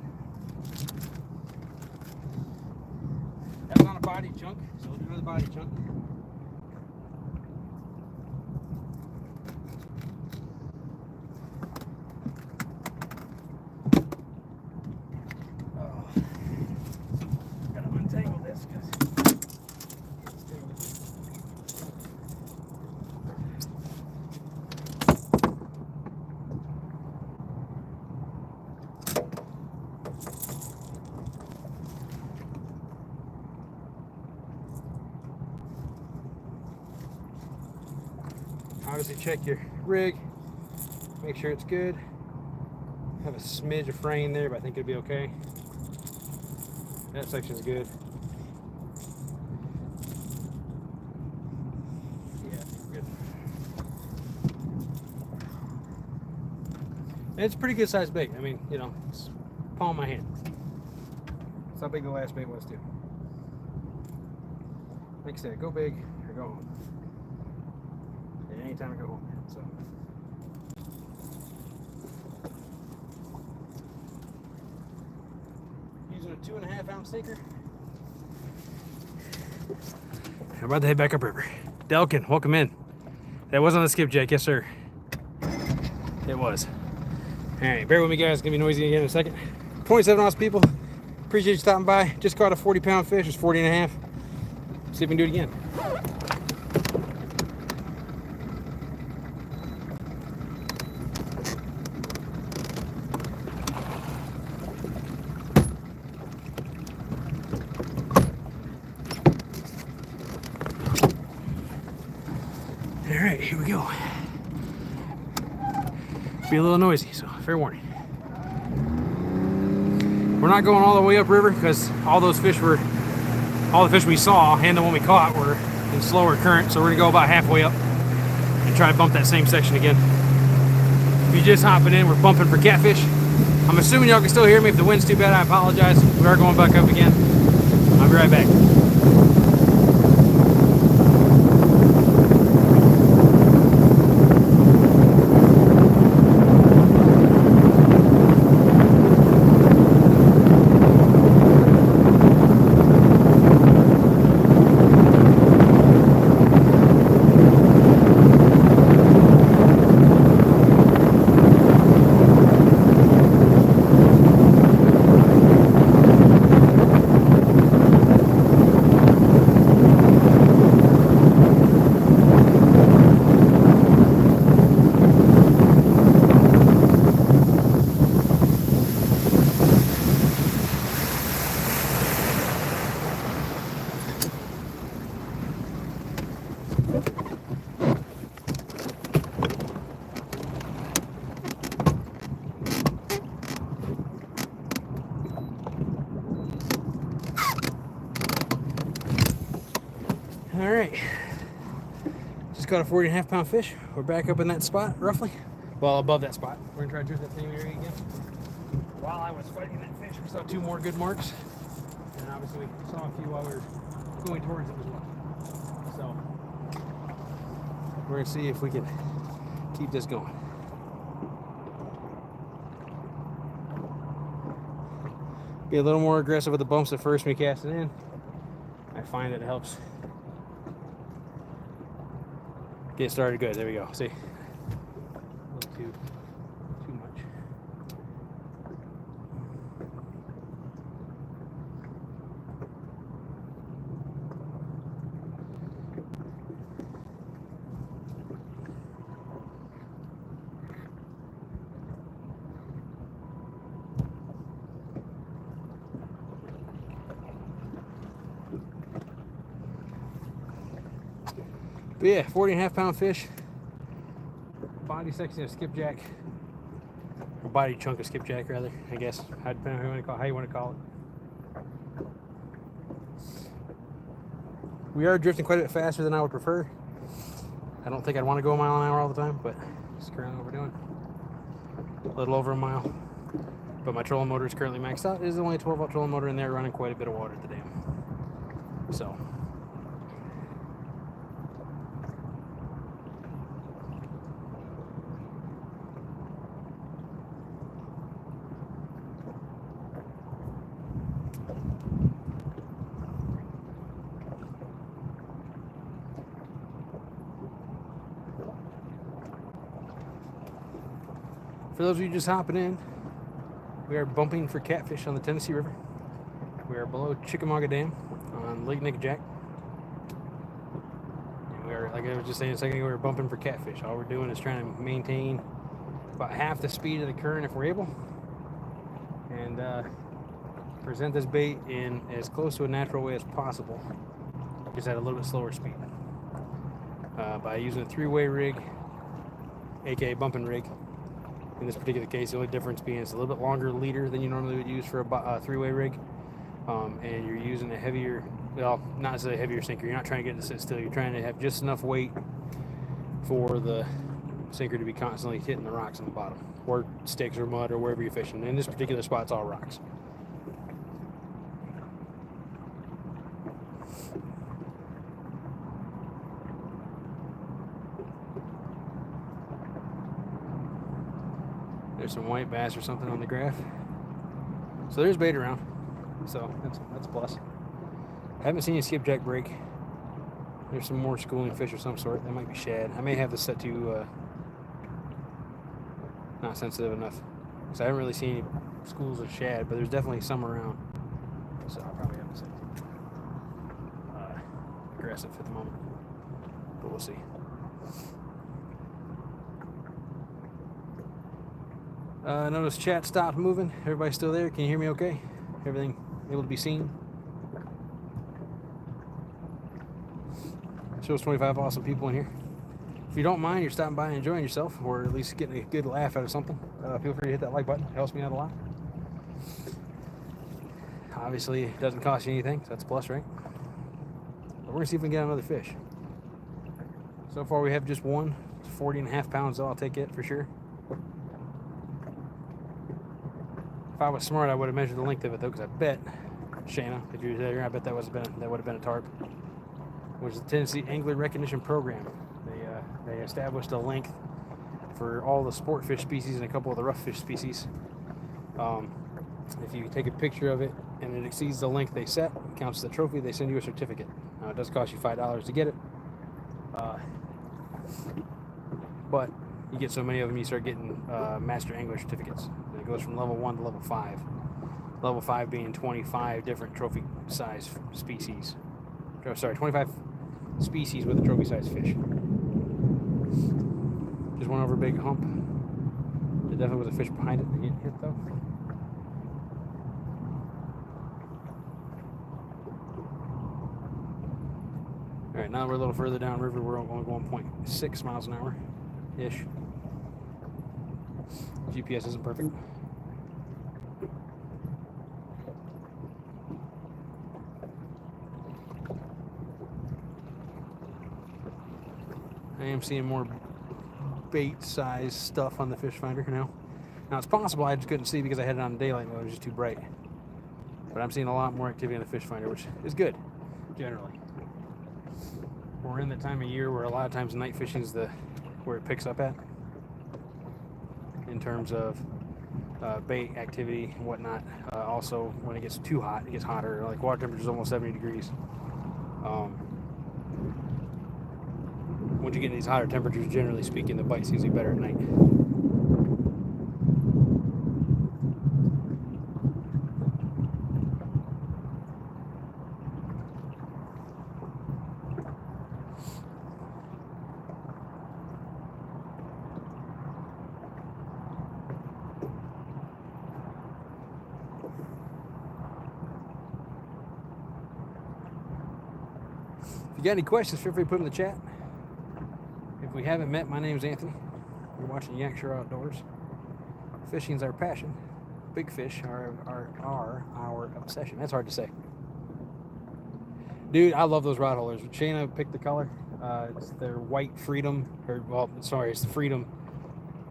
That was on a body chunk, so we'll do another body chunk. Oh, gotta untangle this because it's tangled. Obviously check your rig, make sure it's good. Have a smidge of fraying there, but I think it'll be okay. That section's good. Yeah, good. And it's a pretty good sized bait. I mean, you know, it's palm of my hand. That's how big the last bait was too. Like I said, go big or go home. Anytime I go home, so. Using a 2.5 ounce sinker. I'm about to head back upriver. Delkin, welcome in. That was on the skipjack, yes sir. It was. All right, bear with me guys, it's gonna be noisy again in a second. 27 ounce people, appreciate you stopping by. Just caught a 40-pound fish, it's 40.5. See if we can do it again. All right, here we go. Be a little noisy, so fair warning. We're not going all the way upriver because all the fish we saw and the one we caught were in slower current, so we're gonna go about halfway up and try to bump that same section again. If you're just hopping in, we're bumping for catfish. I'm assuming y'all can still hear me. If the wind's too bad, I apologize. We are going back up again. I'll be right back. All right, just caught a 40.5-pound fish. We're back up in that spot, roughly. Well, above that spot. We're gonna try to drift that same area again. While I was fighting that fish, we saw 2 more good marks. And obviously we saw a few while we were going towards it as well. So, we're gonna see if we can keep this going. Be a little more aggressive with the bumps at first when we cast it in. I find that it helps get started good. There we go. See? A little too much. But yeah, 40.5-pound fish. Body section of skipjack. Or body chunk of skipjack, rather, I guess. Depending on how you want to call it. We are drifting quite a bit faster than I would prefer. I don't think I'd want to go a mile an hour all the time, but it's currently what we're doing. A little over a mile. But my trolling motor is currently maxed out. It is only a 12-volt trolling motor in there, running quite a bit of water at the dam. So. For those of you just hopping in, we are bumping for catfish on the Tennessee River. We are below Chickamauga Dam on Lake Nickajack. And we are, like I was just saying a second ago, we are bumping for catfish. All we're doing is trying to maintain about half the speed of the current if we're able, and present this bait in as close to a natural way as possible, just at a little bit slower speed. By using a 3-way rig, aka bumping rig. In this particular case, the only difference being it's a little bit longer leader than you normally would use for a 3-way rig, and you're using a heavier, well, not necessarily a heavier sinker. You're not trying to get it to sit still. You're trying to have just enough weight for the sinker to be constantly hitting the rocks on the bottom, or sticks or mud or wherever you're fishing. In this particular spot, it's all rocks. There's some white bass or something on the graph. So there's bait around. So that's a plus. Haven't seen any skipjack break. There's some more schooling fish of some sort. That might be shad. I may have this set to not sensitive enough, because I haven't really seen any schools of shad, but there's definitely some around. So I'll probably have to set aggressive at the moment, but we'll see. I noticed chat stopped moving. Everybody's still there? Can you hear me okay? Everything able to be seen? Shows 25 awesome people in here. If you don't mind, you're stopping by and enjoying yourself, or at least getting a good laugh out of something, feel free to hit that like button. It helps me out a lot. Obviously, it doesn't cost you anything, so that's a plus, right? But we're going to see if we can get another fish. So far, we have just one. It's 40.5 pounds, though. I'll take it for sure. If I was smart, I would have measured the length of it, though, because I bet, Shayna, if you were there, I bet that would have been a tarp, which is the Tennessee Angler Recognition Program. They established a length for all the sport fish species and a couple of the rough fish species. If you take a picture of it and it exceeds the length they set, it counts as a trophy. They send you a certificate. Now, it does cost you $5 to get it, but you get so many of them, you start getting master angler certificates. And it goes from level 1 to level 5. Level 5 being 25 different trophy size species. Oh, sorry, 25 species with a trophy size fish. Just one over a big hump. There definitely was a fish behind it that didn't hit, though. Alright, now we're a little further downriver. We're only going 1.6 miles an hour-ish. GPS isn't perfect. I am seeing more bait size stuff on the fish finder now. Now it's possible I just couldn't see because I had it on daylight mode. It was just too bright. But I'm seeing a lot more activity on the fish finder, which is good, generally. We're in the time of year where a lot of times night fishing is where it picks up at, in terms of bait activity and whatnot. Also, when it gets too hot, it gets hotter. Like water temperature is almost 70 degrees. Once you get into these hotter temperatures, generally speaking, the bite seems to be better at night. If you got any questions, feel free to put them in the chat. we haven't met, my name's Anthony. You're watching Yakshire Outdoors. Fishing's our passion. Big fish are our obsession. That's hard to say. Dude, I love those rod holders. Shayna picked the color. It's their white Freedom. It's the Freedom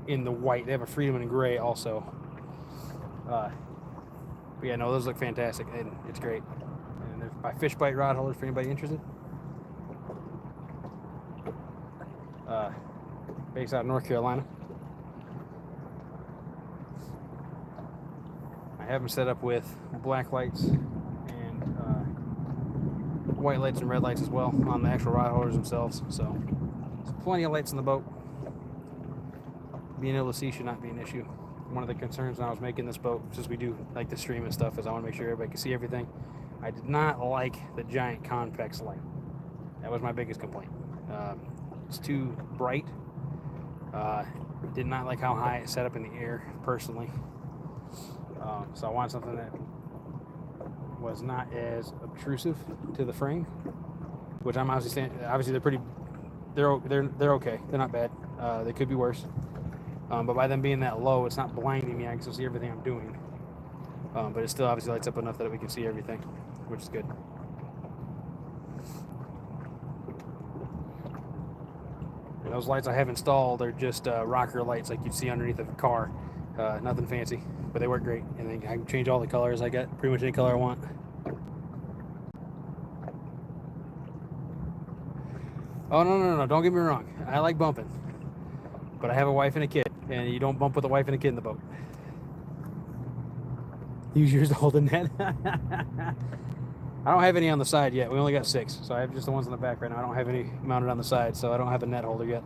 in the white. They have a Freedom in gray also. But yeah, no, those look fantastic, and it's great. And they're by Fish Bite rod holders for anybody interested. Based out of North Carolina. I have them set up with black lights and white lights and red lights as well on the actual rod holders themselves. So there's plenty of lights in the boat. Being able to see should not be an issue. One of the concerns when I was making this boat, since we do like the stream and stuff, is I want to make sure everybody can see everything. I did not like the giant convex light. That was my biggest complaint. It's too bright. Did not like how high it set up in the air, personally. So I wanted something that was not as obtrusive to the frame, which I'm obviously they're pretty. They're okay. They're not bad. They could be worse. But by them being that low, it's not blinding me. I can still see everything I'm doing. But it still obviously lights up enough that we can see everything, which is good. And those lights I have installed are just rocker lights like you'd see underneath of a car. Nothing fancy, but they work great. And then I can change all the colors. I got pretty much any color I want. Oh, no. Don't get me wrong. I like bumping. But I have a wife and a kid. And you don't bump with a wife and a kid in the boat. Use yours to hold the net. I don't have any on the side yet. We only got 6. So I have just the ones on the back right now. I don't have any mounted on the side. So I don't have a net holder yet.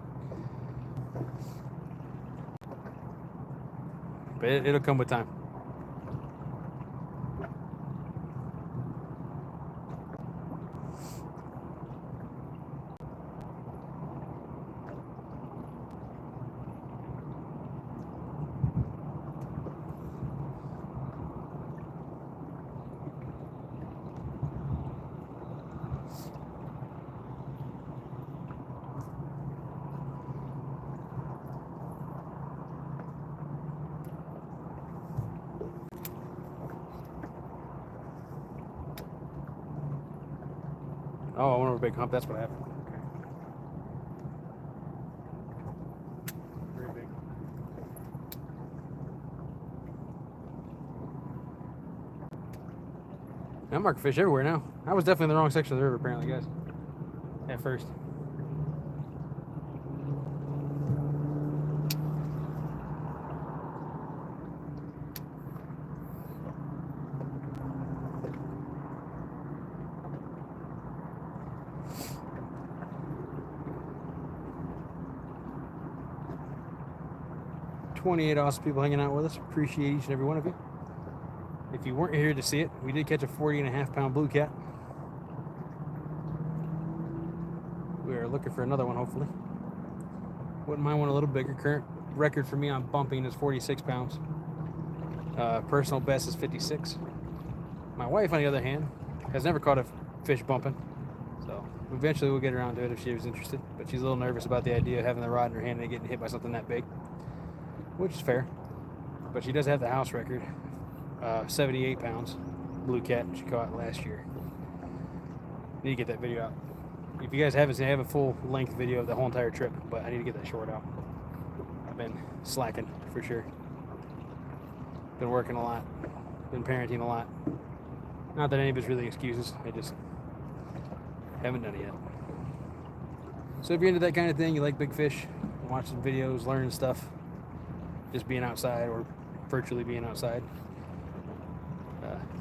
But it'll come with time. Oh, I went over a big hump. That's what happened. Okay. Very big. I'm marking fish everywhere now. I was definitely in the wrong section of the river, apparently, guys. At first. $28 awesome people hanging out with us. Appreciate each and every one of you. If you weren't here to see it, we did catch a 40.5-pound blue cat. We are looking for another one, hopefully. Wouldn't mind one a little bigger. Current record for me on bumping is 46 pounds. Personal best is 56. My wife, on the other hand, has never caught a fish bumping. So eventually we'll get around to it if she was interested. But she's a little nervous about the idea of having the rod in her hand and getting hit by something that big. Which is fair. But she does have the house record. 78 pounds. Blue cat she caught last year. Need to get that video out. If you guys haven't seen it, I have a full length video of the whole entire trip, but I need to get that short out. I've been slacking for sure. Been working a lot. Been parenting a lot. Not that any of it's really excuses. I just haven't done it yet. So if you're into that kind of thing, you like big fish, watching videos, learning stuff, just being outside or virtually being outside,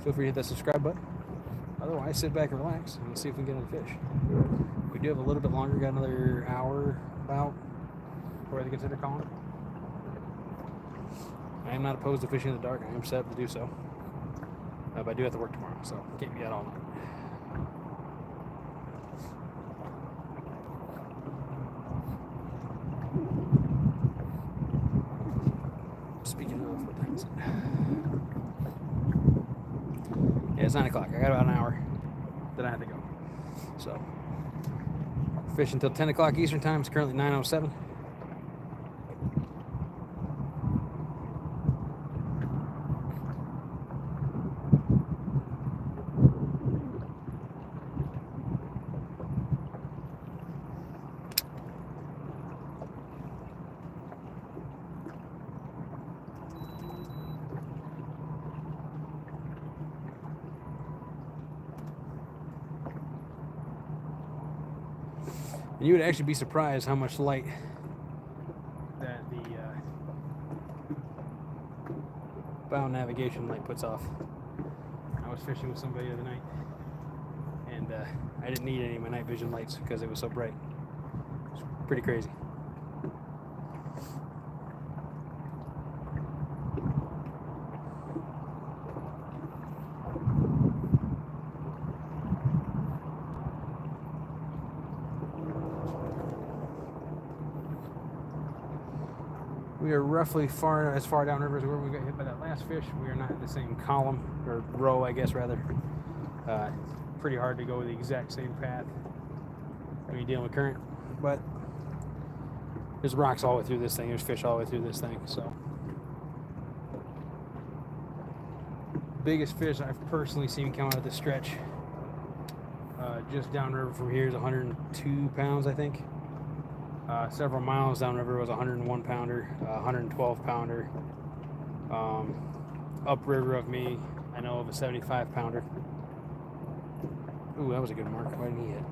feel free to hit that subscribe button. Otherwise, sit back and relax and see if we can get another fish. We do have a little bit longer, got another hour about, or they consider calling it. I am not opposed to fishing in the dark. I am set up to do so. But I do have to work tomorrow, so can't be out all night. Speaking of, what time is it? Yeah, it's 9 o'clock. I got about an hour that I have to go. So, Fishing until 10 o'clock Eastern time. It's currently 9:07. And you would actually be surprised how much light that the bow navigation light puts off. I was fishing with somebody the other night, and I didn't need any of my night vision lights because it was so bright. It's pretty crazy. We are roughly as far downriver as where we got hit by that last fish. We are not in the same column, or row, I guess, rather. Pretty hard to go the exact same path when you're dealing with current. But there's rocks all the way through this thing. There's fish all the way through this thing. So, biggest fish I've personally seen come out of this stretch, just downriver from here, is 102 pounds, I think. Several miles downriver was a 101 pounder, 112 pounder. Upriver of me, I know of a 75 pounder. Ooh, that was a good mark. Why didn't he hit?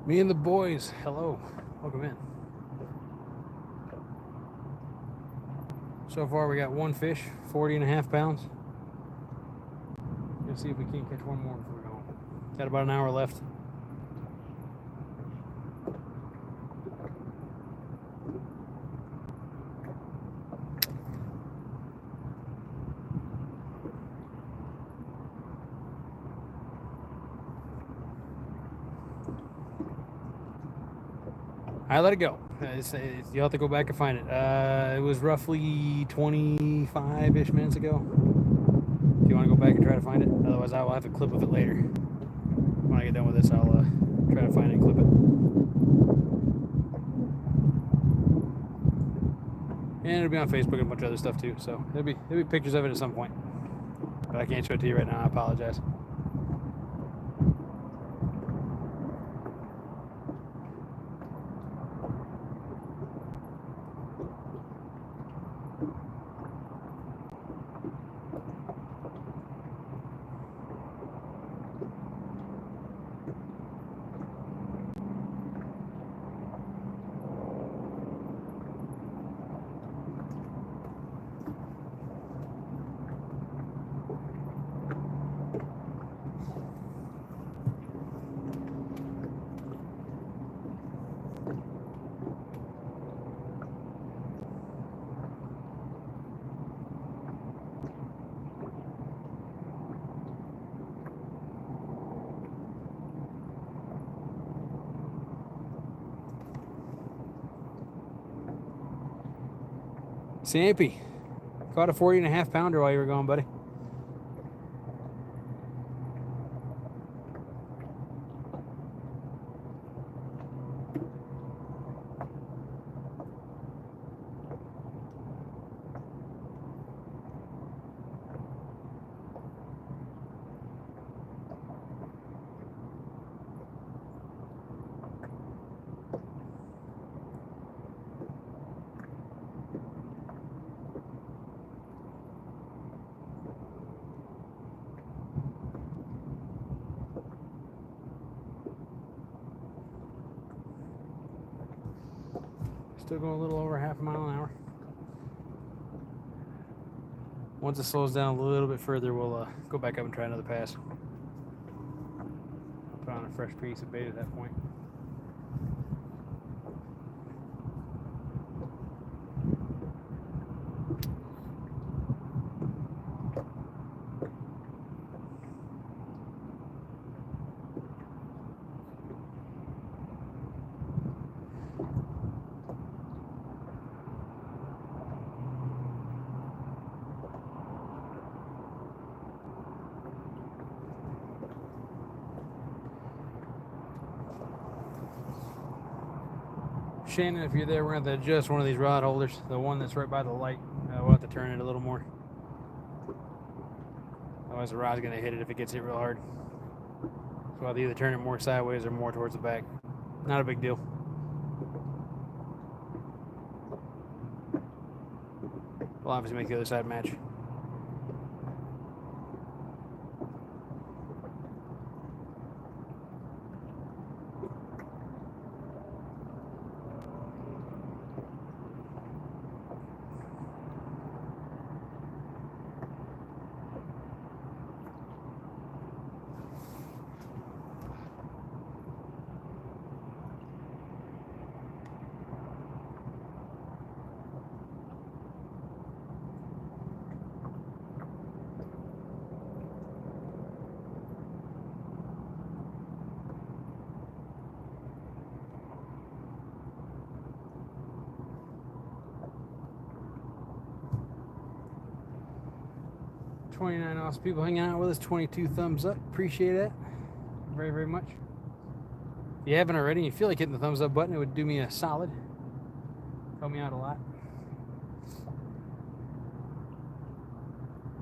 Me and the boys, hello, welcome in. So far we got one fish, 40.5 pounds. Let's see if we can't catch one more before we go home. Got about an hour left. I let it go. You'll have to go back and find it. It was roughly 25-ish minutes ago. If you want to go back and try to find it. Otherwise, I will have a clip of it later. When I get done with this, I'll try to find it and clip it. And it'll be on Facebook and a bunch of other stuff too. So there'll be pictures of it at some point. But I can't show it to you right now. I apologize. Sampy, caught a 40.5 pounder while you were gone, buddy. Still going a little over half a mile an hour. Once it slows down a little bit further, we'll go back up and try another pass. Put on a fresh piece of bait at that point. Shannon, if you're there, we're going to have to adjust one of these rod holders. The one that's right by the light. We'll have to turn it a little more. Otherwise the rod's going to hit it if it gets hit real hard. So I'll have to either turn it more sideways or more towards the back. Not a big deal. We'll obviously make the other side match. $29 awesome people hanging out with us. 22 thumbs up. Appreciate it very, very much. If you haven't already and you feel like hitting the thumbs up button, it would do me a solid. Help me out a lot.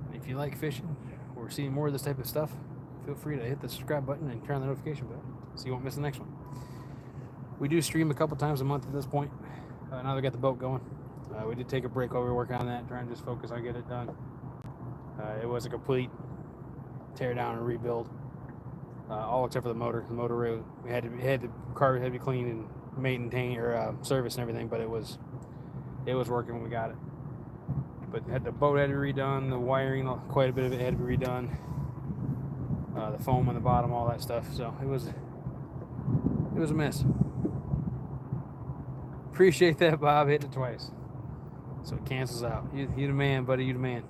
And if you like fishing or seeing more of this type of stuff, feel free to hit the subscribe button and turn on the notification bell so you won't miss the next one. We do stream a couple times a month at this point. Now that we got the boat going. We did take a break while we were working on that, trying to just focus on getting it done. It was a complete tear down and rebuild, all except for the motor. The motor, we had the car had to be cleaned and maintained or serviced and everything, but it was working when we got it. But the boat had to be redone. The wiring, quite a bit of it had to be redone. the foam on the bottom, all that stuff. So it was a mess. Appreciate that, Bob, hitting it twice. So it cancels out. You the man, buddy. You the man.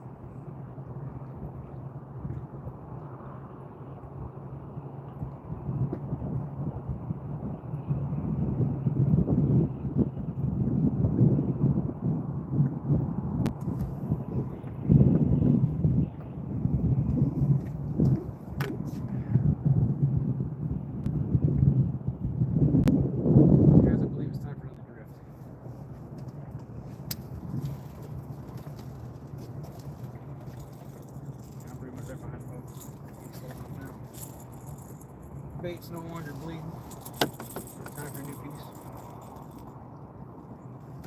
Bait's no longer bleeding. Time for a new piece.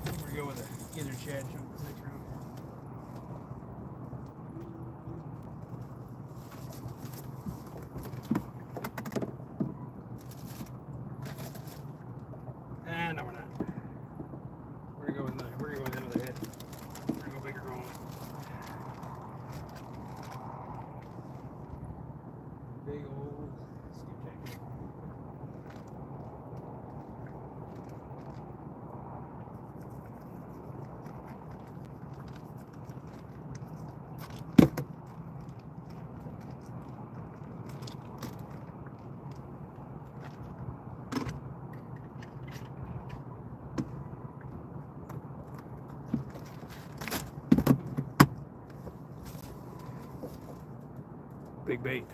We're gonna go with a gizzard shad chunk this next round. No, we're not. We're gonna go with another head. We're gonna go bigger going. Big old skipjack. Big bait.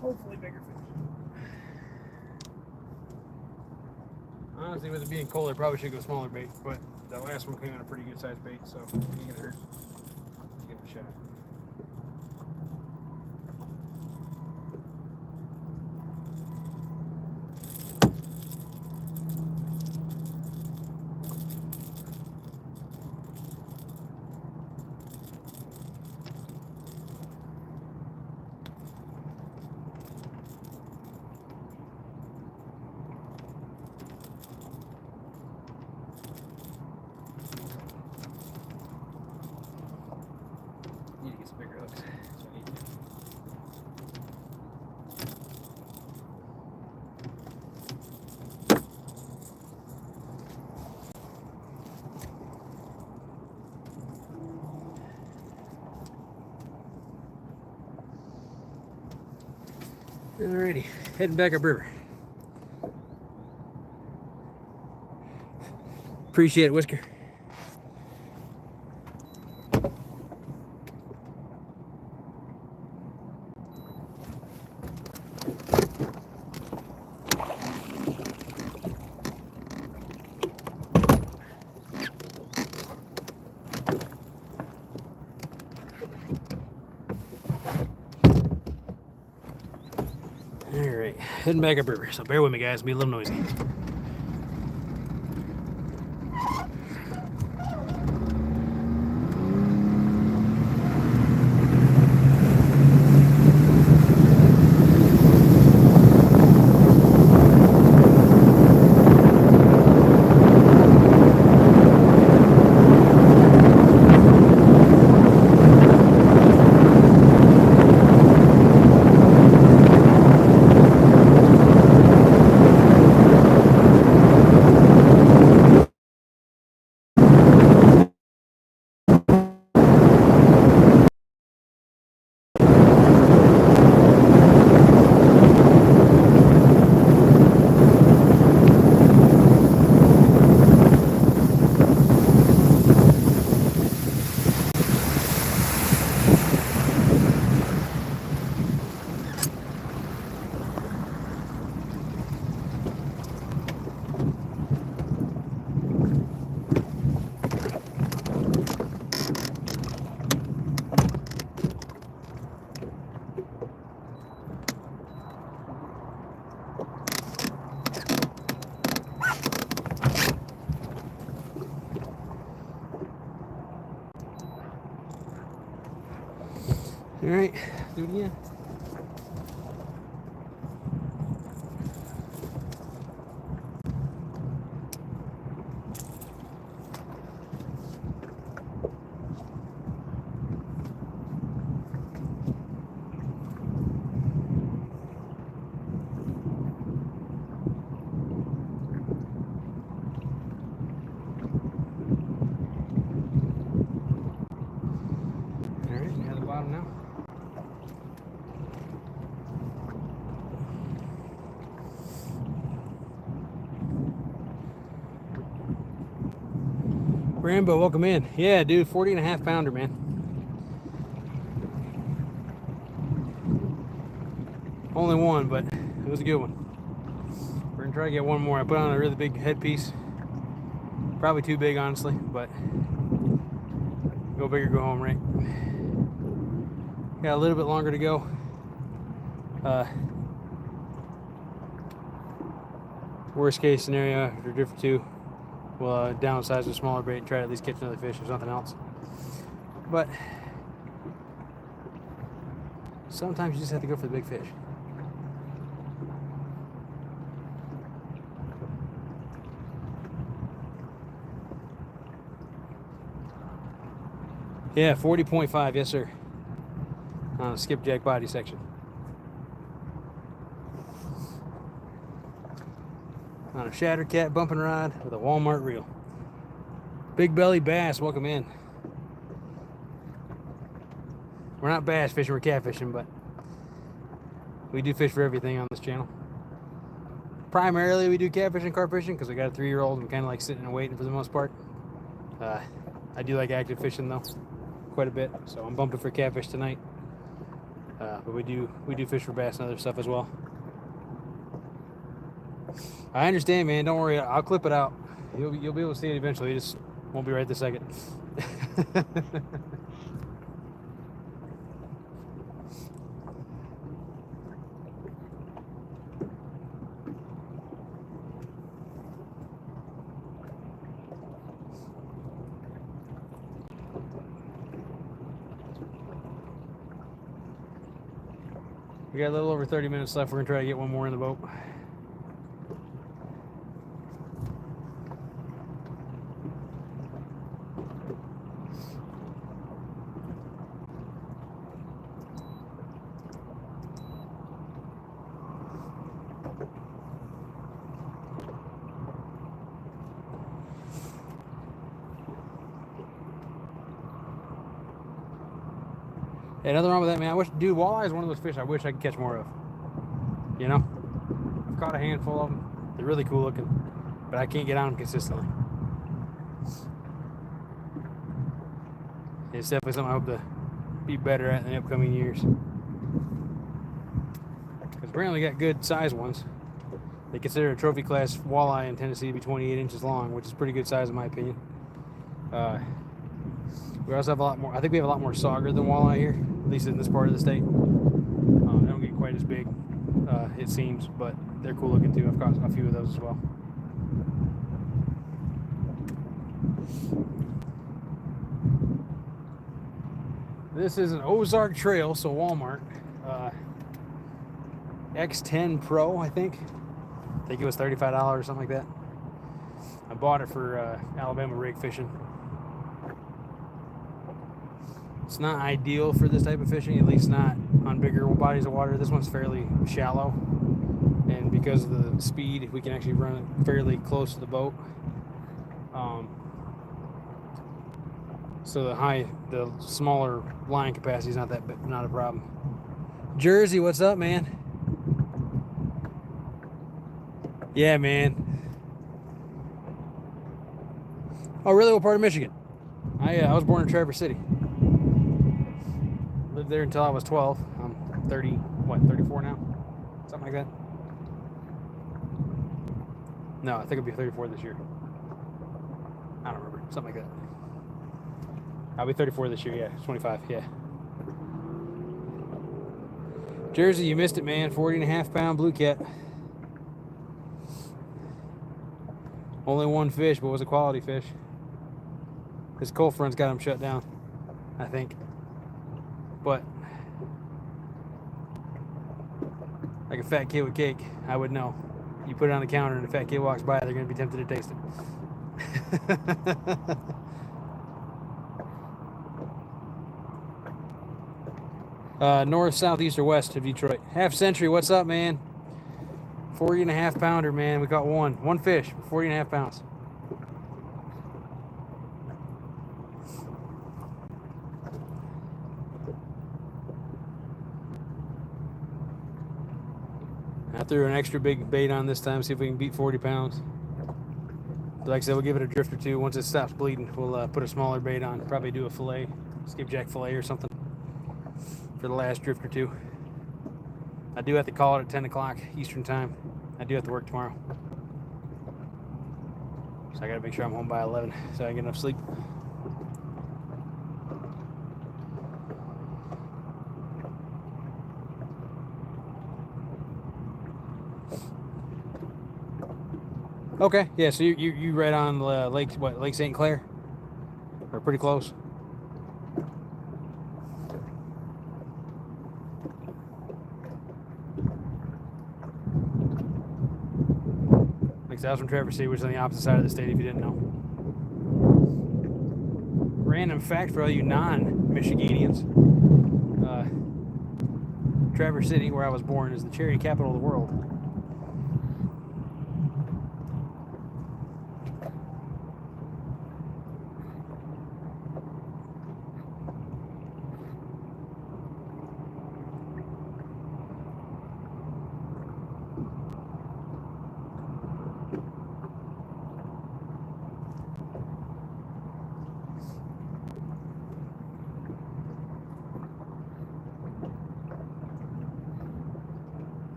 Hopefully bigger fish. Honestly, with it being cold, I probably should go smaller bait, but that last one came on a pretty good sized bait, so it ain't gonna hurt. Give it a shot. Need to get some bigger hooks. That's what I need to do. Alrighty, heading back upriver. Appreciate it, Whisker. Alright, heading back upriver, so bear with me, guys. Be a little noisy. All right, do it again. Rambo, welcome in. Yeah, dude, 40.5 pounder, man. Only one, but it was a good one. We're gonna try to get one more. I put on a really big headpiece. Probably too big, honestly, but go big or go home, right? Got a little bit longer to go. Worst case scenario, after drift 2, we'll downsize with a smaller bait and try to at least catch another fish or something else. But sometimes you just have to go for the big fish. Yeah, 40.5, yes sir. On a skipjack body section. On a Shattercat bumping rod with a Walmart reel. Big belly bass, welcome in. We're not bass fishing, we're catfishing, but we do fish for everything on this channel. Primarily we do catfishing and carp fishing because I got a 3-year-old and I'm kind of like sitting and waiting for the most part. I do like active fishing though, quite a bit, so I'm bumping for catfish tonight. But we do fish for bass and other stuff as well. I understand, man. Don't worry. I'll clip it out. You'll be able to see it eventually. It just won't be right this second. We got a little over 30 minutes left. We're gonna try to get one more in the boat. Hey, nothing wrong with that, man. I wish, dude, walleye is one of those fish I wish I could catch more of. You know? I've caught a handful of them. They're really cool looking, but I can't get on them consistently. It's definitely something I hope to be better at in the upcoming years. Because apparently got good size ones. They consider a trophy class walleye in Tennessee to be 28 inches long, which is pretty good size in my opinion. We also have a lot more, I think we have a lot more sauger than walleye here, at least in this part of the state. They don't get quite as big, it seems, but they're cool looking too. I've caught a few of those as well. This is an Ozark Trail, so Walmart. X10 Pro, I think. I think it was $35 or something like that. I bought it for Alabama rig fishing. It's not ideal for this type of fishing, at least not on bigger bodies of water. This one's fairly shallow, and because of the speed, we can actually run it fairly close to the boat. So the smaller line capacity is not a problem. Jersey, what's up, man? Yeah, man. Oh, really? What part of Michigan? I was born in Traverse City. Lived there until I was 12. I'm 34 now? Something like that. No, I think I'll be 34 this year. I don't remember. Something like that. I'll be 34 this year, yeah. 25, yeah. Jersey, you missed it, man. 40.5 pound blue cat. Only one fish, but was a quality fish. This cold front's got him shut down, I think. But like a fat kid with cake, I would know. You put it on the counter and a fat kid walks by, they're going to be tempted to taste it. North, south, east, or west of Detroit. Half Century, what's up, man? 40.5 pounder, man. We caught one fish, 40.5 pounds. I threw an extra big bait on this time, see if we can beat 40 pounds. So like I said, we'll give it a drift or two. Once it stops bleeding, we'll put a smaller bait on. Probably do a fillet, skipjack fillet or something for the last drift or two. I do have to call it at 10 o'clock Eastern time. I do have to work tomorrow. So I gotta make sure I'm home by 11 so I can get enough sleep. Okay, yeah, so you right on Lake St. Clair? Or pretty close? Like I was from Traverse City, which is on the opposite side of the state if you didn't know. Random fact for all you non-Michiganians. Traverse City, where I was born, is the cherry capital of the world.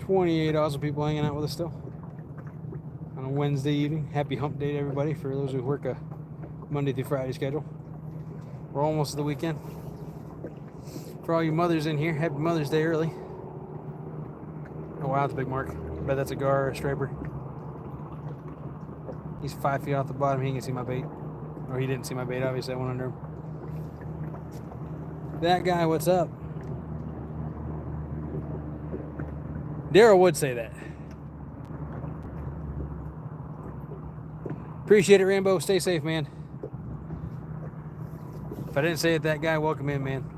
$28 awesome people hanging out with us still on a Wednesday evening. Happy hump day to everybody for those who work a Monday through Friday schedule. We're almost to the weekend. For all you mothers in here, happy Mother's Day early. Oh wow, that's a big mark. I bet that's a gar or a striper. He's 5 feet off the bottom. He can see my bait. Or he didn't see my bait, obviously I went under him. That guy, what's up? Daryl would say that. Appreciate it, Rambo. Stay safe, man. If I didn't say it, that guy, welcome in, man.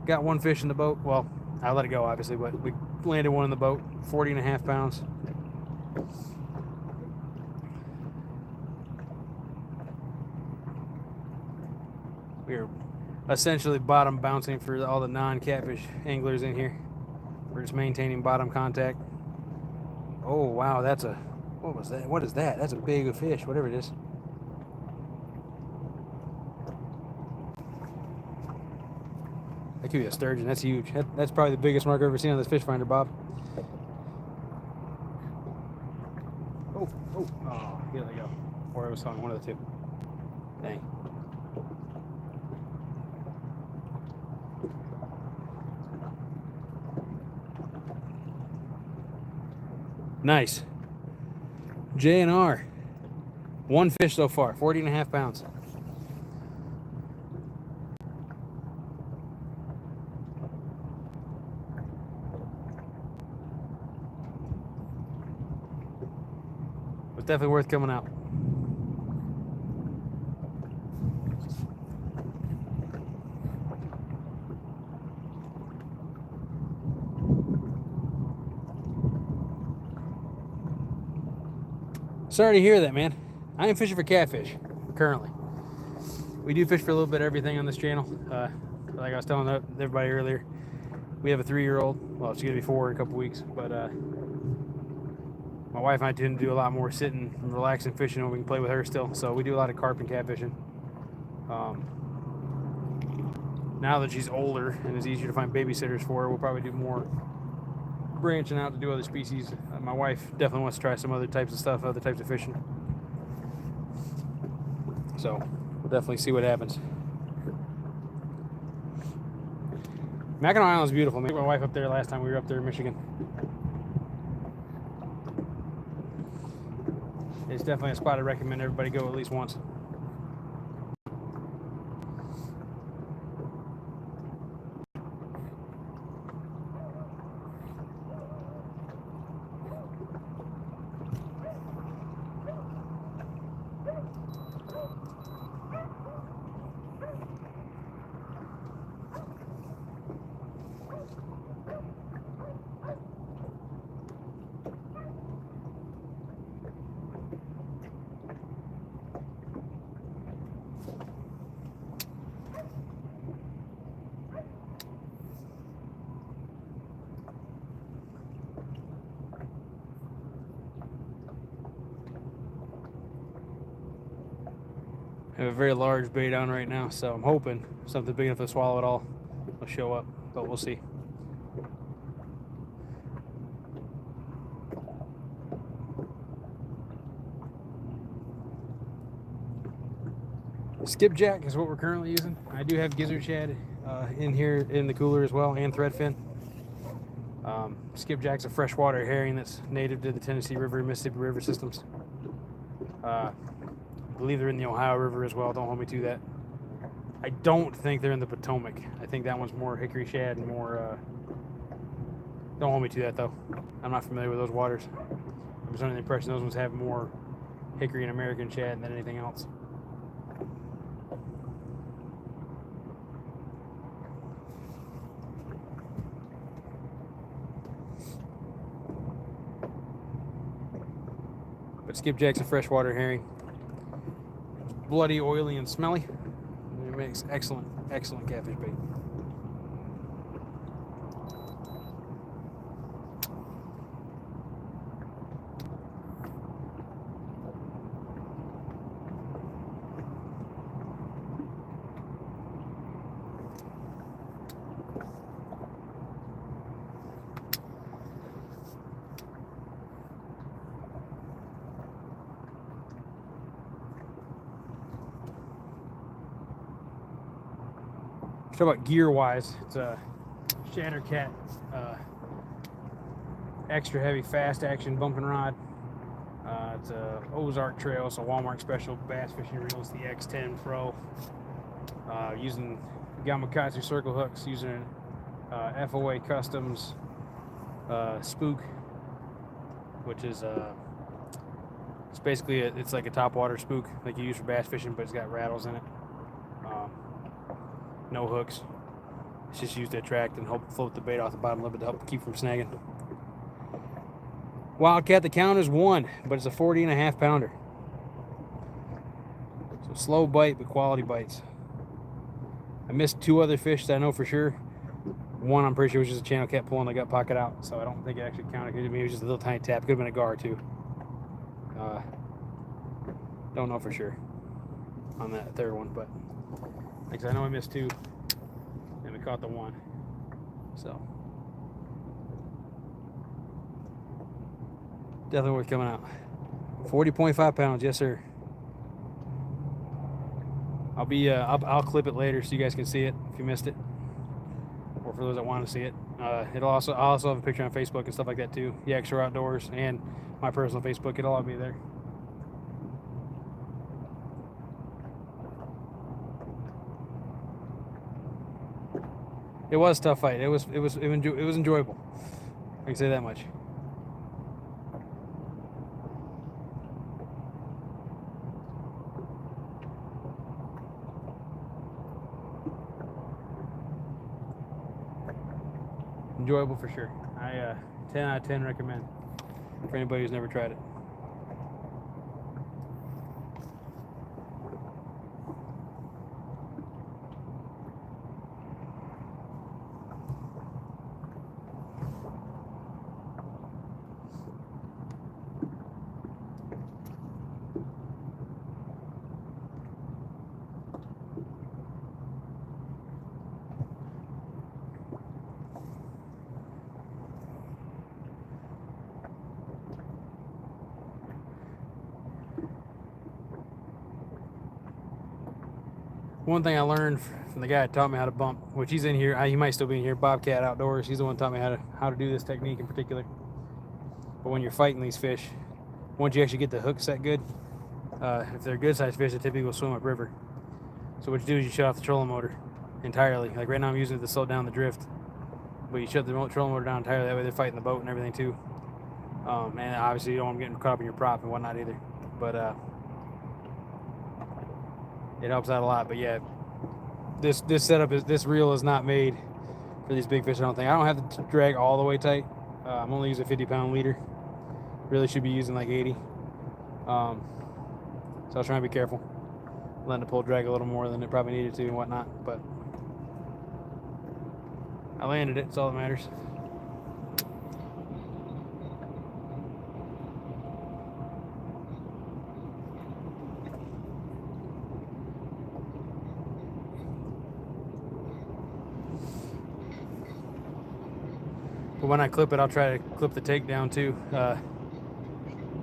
Got one fish in the boat. Well, I let it go, obviously, but we landed one in the boat. 40.5 pounds. We are essentially bottom bouncing for all the non-catfish anglers in here. We're just maintaining bottom contact. Oh, wow, that's a... What was that? What is that? That's a big fish, whatever it is. That could be a sturgeon. That's huge. That's probably the biggest mark I've ever seen on this fish finder, Bob. Oh, here they go. Or it was on one of the two. Dang. Nice. J&R. One fish so far, 40.5 pounds. It's definitely worth coming out. Sorry to hear that, man. I am fishing for catfish currently. We do fish for a little bit of everything on this channel. Like I was telling everybody earlier, we have a 3-year-old. Well, she's gonna be 4 in a couple weeks, but my wife and I tend to do a lot more sitting and relaxing fishing when we can play with her still. So we do a lot of carp and catfishing. Now that she's older and it's easier to find babysitters for her, we'll probably do more branching out to do other species. My wife definitely wants to try some other types of stuff, other types of fishing. So we'll definitely see what happens. Mackinac Island is beautiful. I took my wife up there last time we were up there in Michigan. It's definitely a spot I recommend everybody go at least once. I have a very large bait on right now, so I'm hoping something big enough to swallow it all will show up, but we'll see. Skipjack is what we're currently using. I do have gizzard shad in here in the cooler as well, and threadfin. Skipjack's a freshwater herring that's native to the Tennessee River and Mississippi River systems. I believe they're in the Ohio River as well. Don't hold me to that. I don't think they're in the Potomac. I think that one's more hickory shad and more. Don't hold me to that though. I'm not familiar with those waters. I'm just under the impression those ones have more hickory and American shad than anything else. But skipjack's a freshwater herring. Bloody, oily, and smelly. It makes excellent, excellent catfish bait. Talk about gear wise, it's a Shattercat extra heavy fast action bumping rod. It's a Ozark Trail, so Walmart special bass fishing reel. It's the X10 Pro. Using Gamakatsu circle hooks, using F.O.A. Customs spook, which is it's basically it's like a topwater spook like you use for bass fishing, but it's got rattles in it. No hooks. It's just used to attract and help float the bait off the bottom a little bit to help keep from snagging. Wildcat, the count is 1, but it's a 40.5 pounder. So slow bite, but quality bites. I missed 2 other fish that I know for sure. One I'm pretty sure was just a channel cat pulling the gut pocket out, so I don't think it actually counted. Maybe it was just a little tiny tap. Could have been a gar too. Don't know for sure on that third one, but because I know I missed 2 and we caught the 1. So definitely worth coming out. 40.5 pounds, yes sir. I'll be I'll clip it later so you guys can see it if you missed it, or for those that want to see it. I'll also have a picture on Facebook and stuff like that too. Yeah, Extra Outdoors and my personal Facebook. It'll all be there. It was a tough fight. It was enjoyable. I can say that much. Enjoyable for sure. I 10 out of 10 recommend for anybody who's never tried it. One thing I learned from the guy that taught me how to bump, which he's in here, he might still be in here, Bobcat Outdoors. He's the one that taught me how to do this technique in particular. But when you're fighting these fish, once you actually get the hook set good, if they're good sized fish, they typically will swim upriver. So what you do is you shut off the trolling motor entirely. Like right now I'm using it to slow down the drift, but you shut the trolling motor down entirely. That way they're fighting the boat and everything too. And obviously you don't want them getting caught up in your prop and whatnot either. But it helps out a lot. But yeah, this reel is not made for these big fish. I don't think. I don't have to drag all the way tight. I'm only using a 50-pound leader. Really should be using like 80. So I was trying to be careful, letting the pole drag a little more than it probably needed to and whatnot. But I landed it. That's all that matters. But when I clip it, I'll try to clip the takedown too.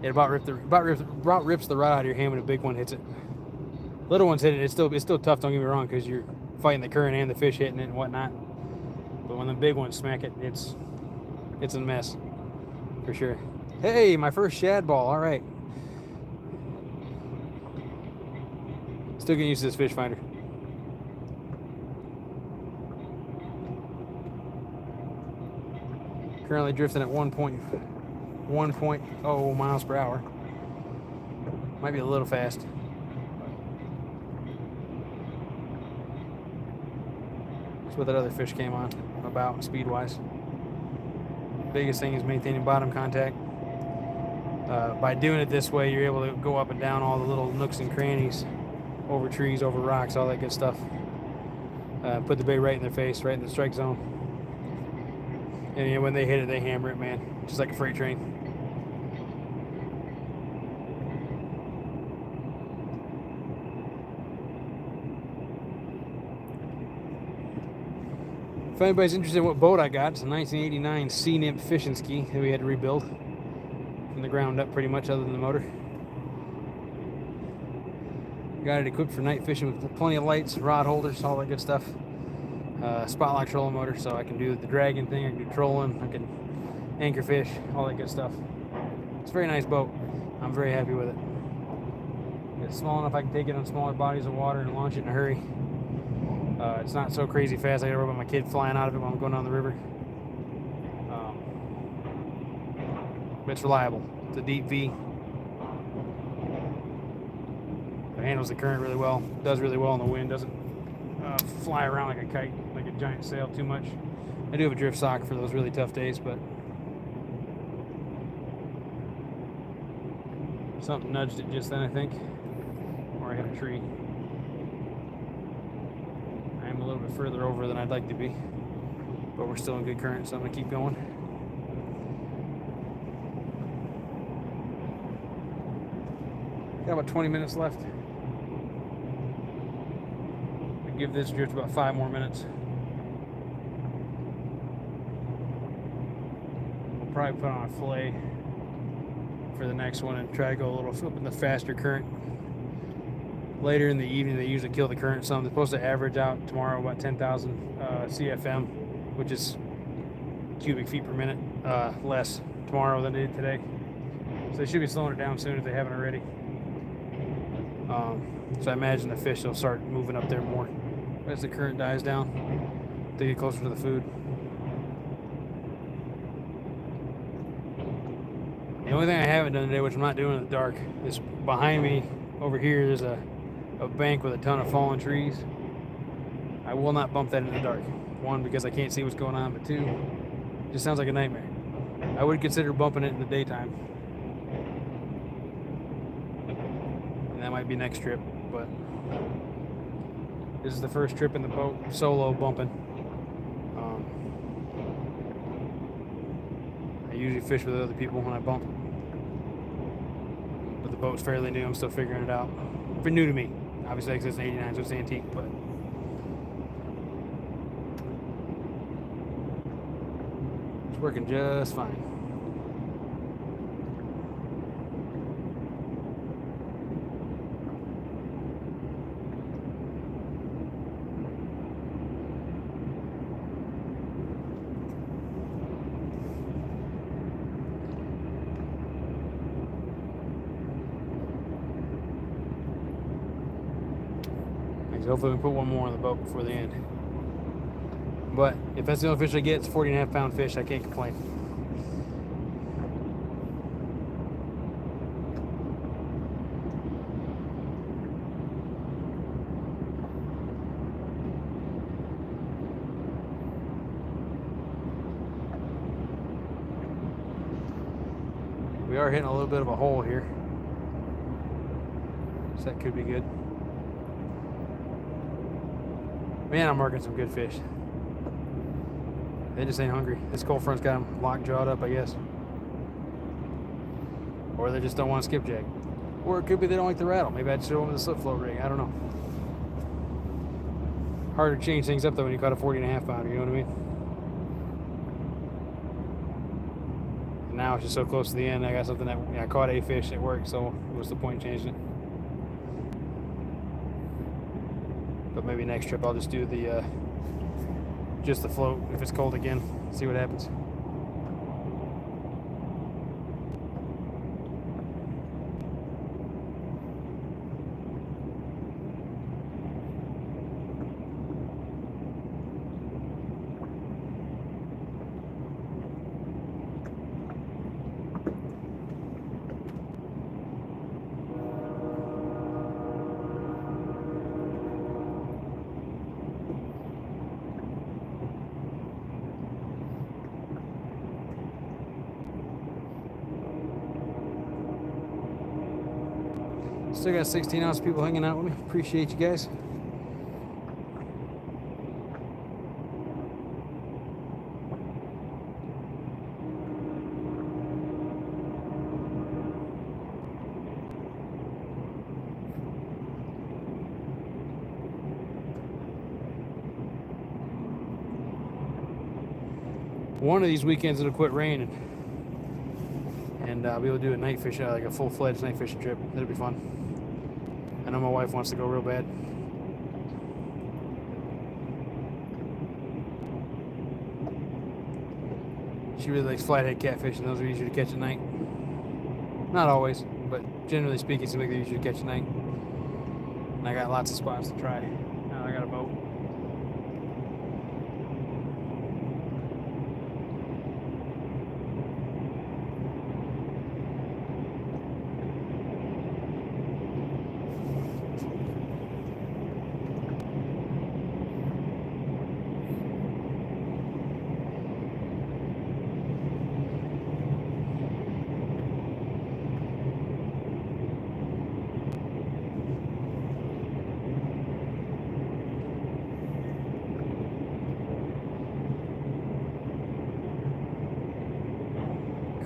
It about rips the rod out of your hand when a big one hits it. Little ones hit it. It's still tough. Don't get me wrong, because you're fighting the current and the fish hitting it and whatnot. But when the big ones smack it, it's a mess for sure. Hey, my first shad ball. All right. Still getting used to this fish finder. Currently drifting at 1.0 miles per hour. Might be a little fast. That's what that other fish came on about speed-wise. Biggest thing is maintaining bottom contact. By doing it this way, you're able to go up and down all the little nooks and crannies, over trees, over rocks, all that good stuff. Put the bait right in their face, right in the strike zone. And when they hit it, they hammer it, man. Just like a freight train. If anybody's interested in what boat I got, it's a 1989 Sea Nymph fishing ski that we had to rebuild from the ground up pretty much, other than the motor. Got it equipped for night fishing with plenty of lights, rod holders, all that good stuff. Spot lock trolling motor, so I can do the dragging thing, I can do trolling, I can anchor fish, all that good stuff. It's a very nice boat. I'm very happy with it. It's small enough I can take it on smaller bodies of water and launch it in a hurry. It's not so crazy fast. I gotta worry about my kid flying out of it while I'm going down the river. But it's reliable. It's a deep V. It handles the current really well. Does really well in the wind. Doesn't fly around like a kite, like a giant sail too much. I do have a drift sock for those really tough days, but something nudged it just then, I think, or I hit a tree. I'm a little bit further over than I'd like to be, but we're still in good current, so I'm gonna keep going. Got about 20 minutes left. Give this drift about 5 more minutes. We'll probably put on a F.O.A. for the next one and try to go a little up in the faster current. Later in the evening, they usually kill the current some. They're supposed to average out tomorrow about 10,000 CFM, which is cubic feet per minute, less tomorrow than they did today. So they should be slowing it down soon if they haven't already. So I imagine the fish will start moving up there more as the current dies down. They get closer to the food. The only thing I haven't done today, which I'm not doing in the dark, is behind me over here there's a bank with a ton of fallen trees. I will not bump that in the dark. One, because I can't see what's going on, but two, it just sounds like a nightmare. I would consider bumping it in the daytime. And that might be next trip, but this is the first trip in the boat, solo bumping. I usually fish with other people when I bump, but the boat's fairly new. I'm still figuring it out. It's new to me. Obviously, it's an 89, so it's antique, but it's working just fine. Hopefully we can put one more on the boat before the end. But if that's the only fish I get, it's 40.5 pound fish. I can't complain. We are hitting a little bit of a hole here, so that could be good. Man, I'm marking some good fish. They just ain't hungry. This cold front's got them locked jawed up, I guess. Or they just don't want to skipjack. Or it could be they don't like the rattle. Maybe I'd show them the slip float rig. I don't know. Hard to change things up though when you caught a 40.5 pounder, you know what I now it's just so close to the end. I got something that I caught a fish at work, so what's the point in changing it? But maybe next trip I'll just do the just the float if it's cold again. See what happens. Still got 16-ounce people hanging out with me. Appreciate you guys. One of these weekends it'll quit raining, and I'll be able to do a night fish, like a full-fledged night fishing trip. That'll be fun. I know my wife wants to go real bad. She really likes flathead catfish, and those are easier to catch at night. Not always, but generally speaking, it seems like they're easier to catch at night. And I got lots of spots to try. Now I got a boat.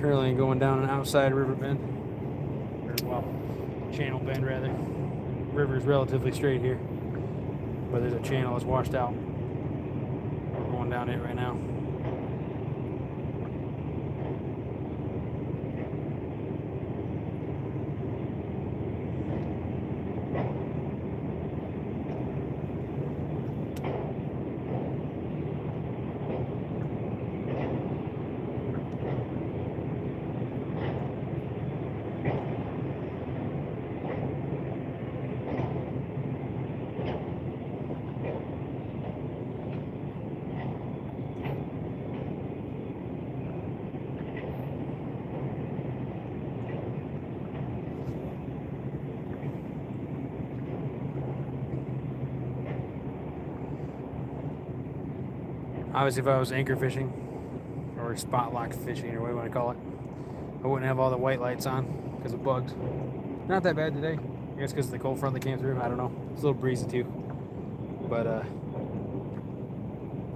Currently going down an outside river bend, or well, channel bend rather. River's relatively straight here, but there's a channel that's washed out. We're going down it right now. Obviously, if I was anchor fishing or spot lock fishing, or whatever you want to call it, I wouldn't have all the white lights on because of bugs. Not that bad today. I guess because of the cold front that came through. I don't know. It's a little breezy too. But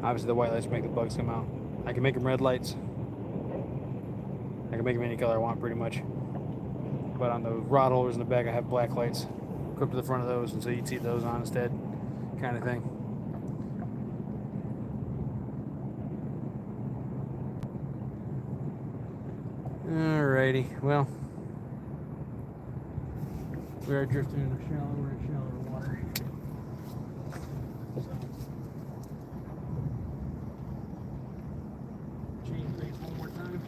obviously the white lights make the bugs come out. I can make them red lights. I can make them any color I want pretty much. But on the rod holders in the back, I have black lights equipped to the front of those, and so you'd see those on instead, kind of thing. Alrighty, well, we are drifting in shallower water. So, change baits one more time.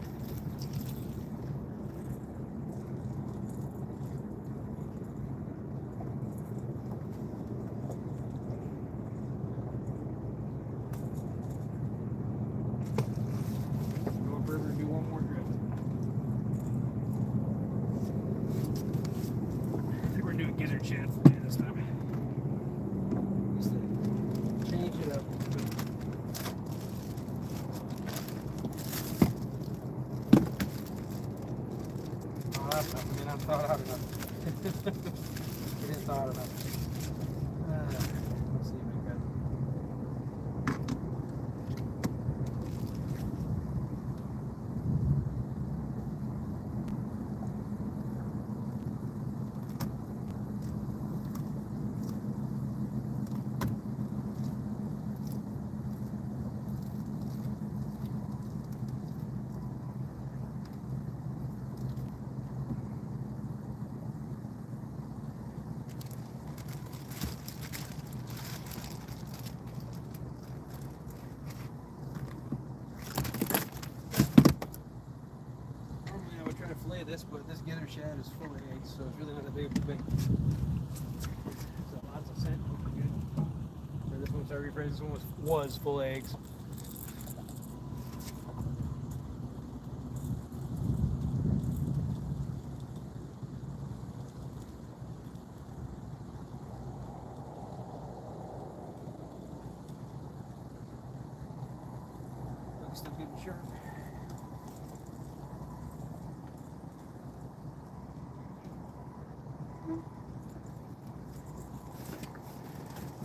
Go up river and do one more drift. Gizzard shad for you this time. Just to change it up. Oh, that's enough. I mean, I'm thought out enough. It is thought enough. Let's see if we got. is full of eggs, so it's really not that big of a bait. So lots of scent, looking good. So this one, sorry, rephrase, this one was full of eggs. Looks still good and sharp.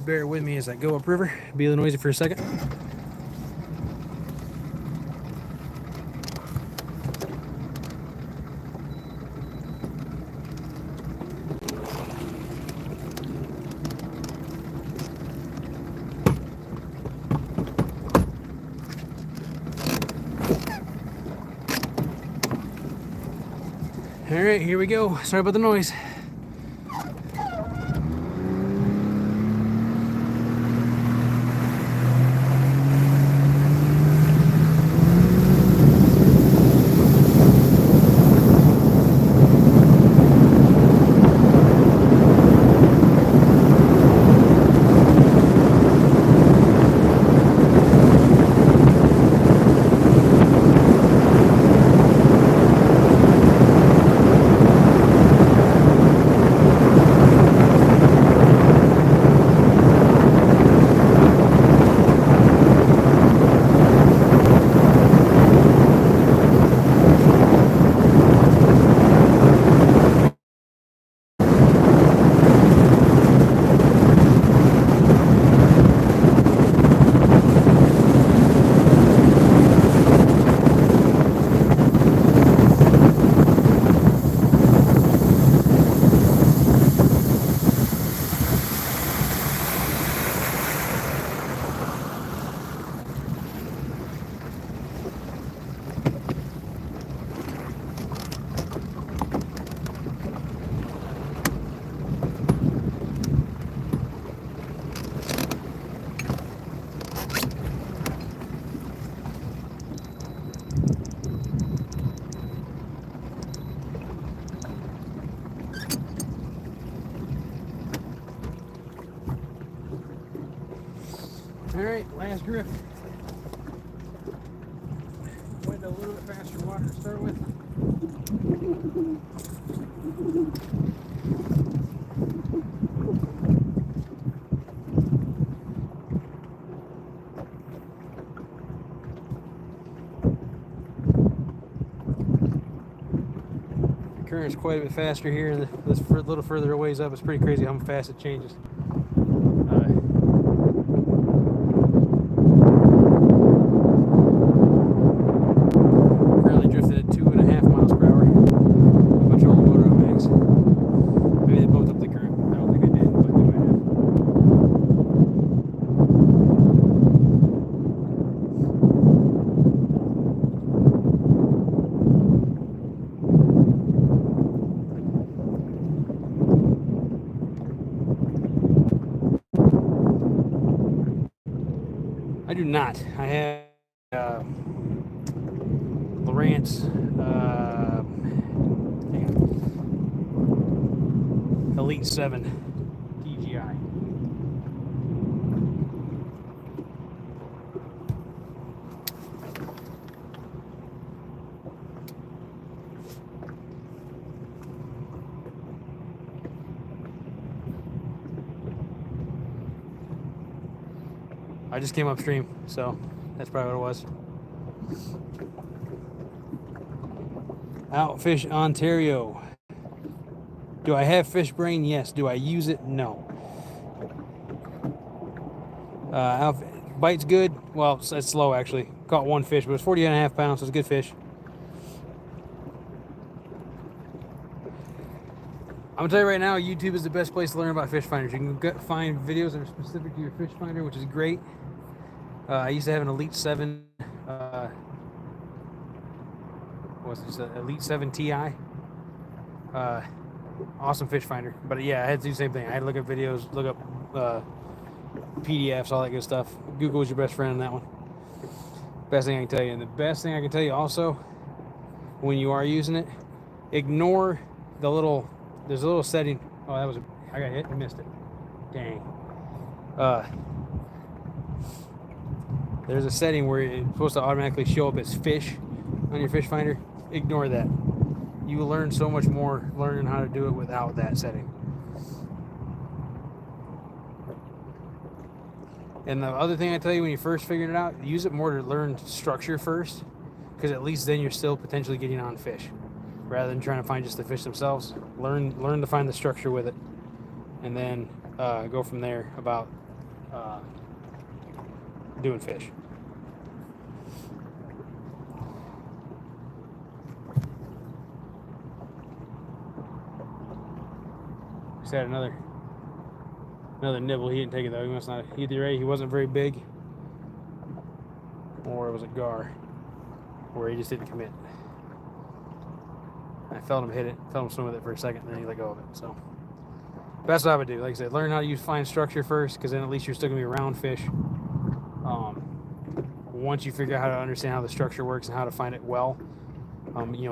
Bear with me as I go upriver. Be a little noisy for a second. All right, here we go. Sorry about the noise. All right, last grip. Went a little bit faster water to start with. The current's quite a bit faster here, and this a little further a ways up. It's pretty crazy how fast it changes. I do not. I have Lowrance Elite 7 DGI. I just came upstream, so that's probably what it was. Outfish Ontario. Do I have fish brain? Yes. Do I use it? No. Bite's good. Well, it's slow actually. Caught one fish, but it's 40.5 pounds, so it's a good fish. I'm gonna tell you right now, YouTube is the best place to learn about fish finders. You can find videos that are specific to your fish finder, which is great. I used to have an Elite 7, Elite 7 Ti. Awesome fish finder. But yeah, I had to do the same thing. I had to look up videos, look up PDFs, all that good stuff. Google was your best friend on that one. Best thing I can tell you. And the best thing I can tell you also, when you are using it, ignore there's a little setting. Oh, I got hit and missed it. Dang. There's a setting where it's supposed to automatically show up as fish on your fish finder. Ignore that. You will learn so much more learning how to do it without that setting. And the other thing I tell you when you first figure it out, use it more to learn structure first, because at least then you're still potentially getting on fish, rather than trying to find just the fish themselves. Learn to find the structure with it, and then go from there about doing fish. Just had another nibble. He didn't take it though. He must not. Either way, he wasn't very big, or it was a gar, where he just didn't commit. I felt him hit it, felt him swim with it for a second, and then he let go of it. So that's what I would do. Like I said, learn how to find structure first, because then at least you're still gonna be around fish. Once you figure out how to understand how the structure works and how to find it well,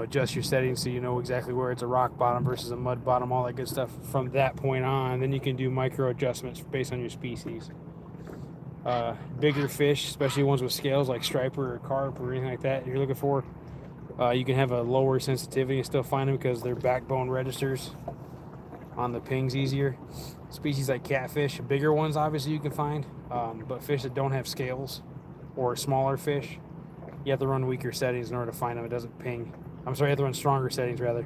adjust your settings so you know exactly where it's a rock bottom versus a mud bottom, all that good stuff. From that point on, then you can do micro adjustments based on your species. Bigger fish, especially ones with scales like striper or carp or anything like that you're looking for, you can have a lower sensitivity and still find them because their backbone registers on the pings easier. Species like catfish, bigger ones obviously you can find, but fish that don't have scales or smaller fish, you have to run weaker settings in order to find them. It doesn't ping. I'm sorry, you have to run stronger settings rather,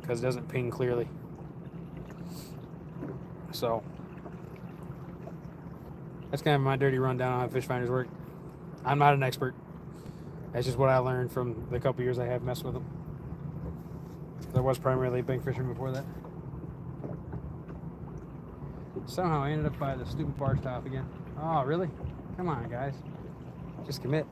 because it doesn't ping clearly. So that's kind of my dirty rundown on how fish finders work. I'm not an expert. That's just what I learned from the couple years I have messed with them. I was primarily a bank fisherman before that. Somehow I ended up by the stupid bar stop again. Oh, really? Come on, guys. Just commit.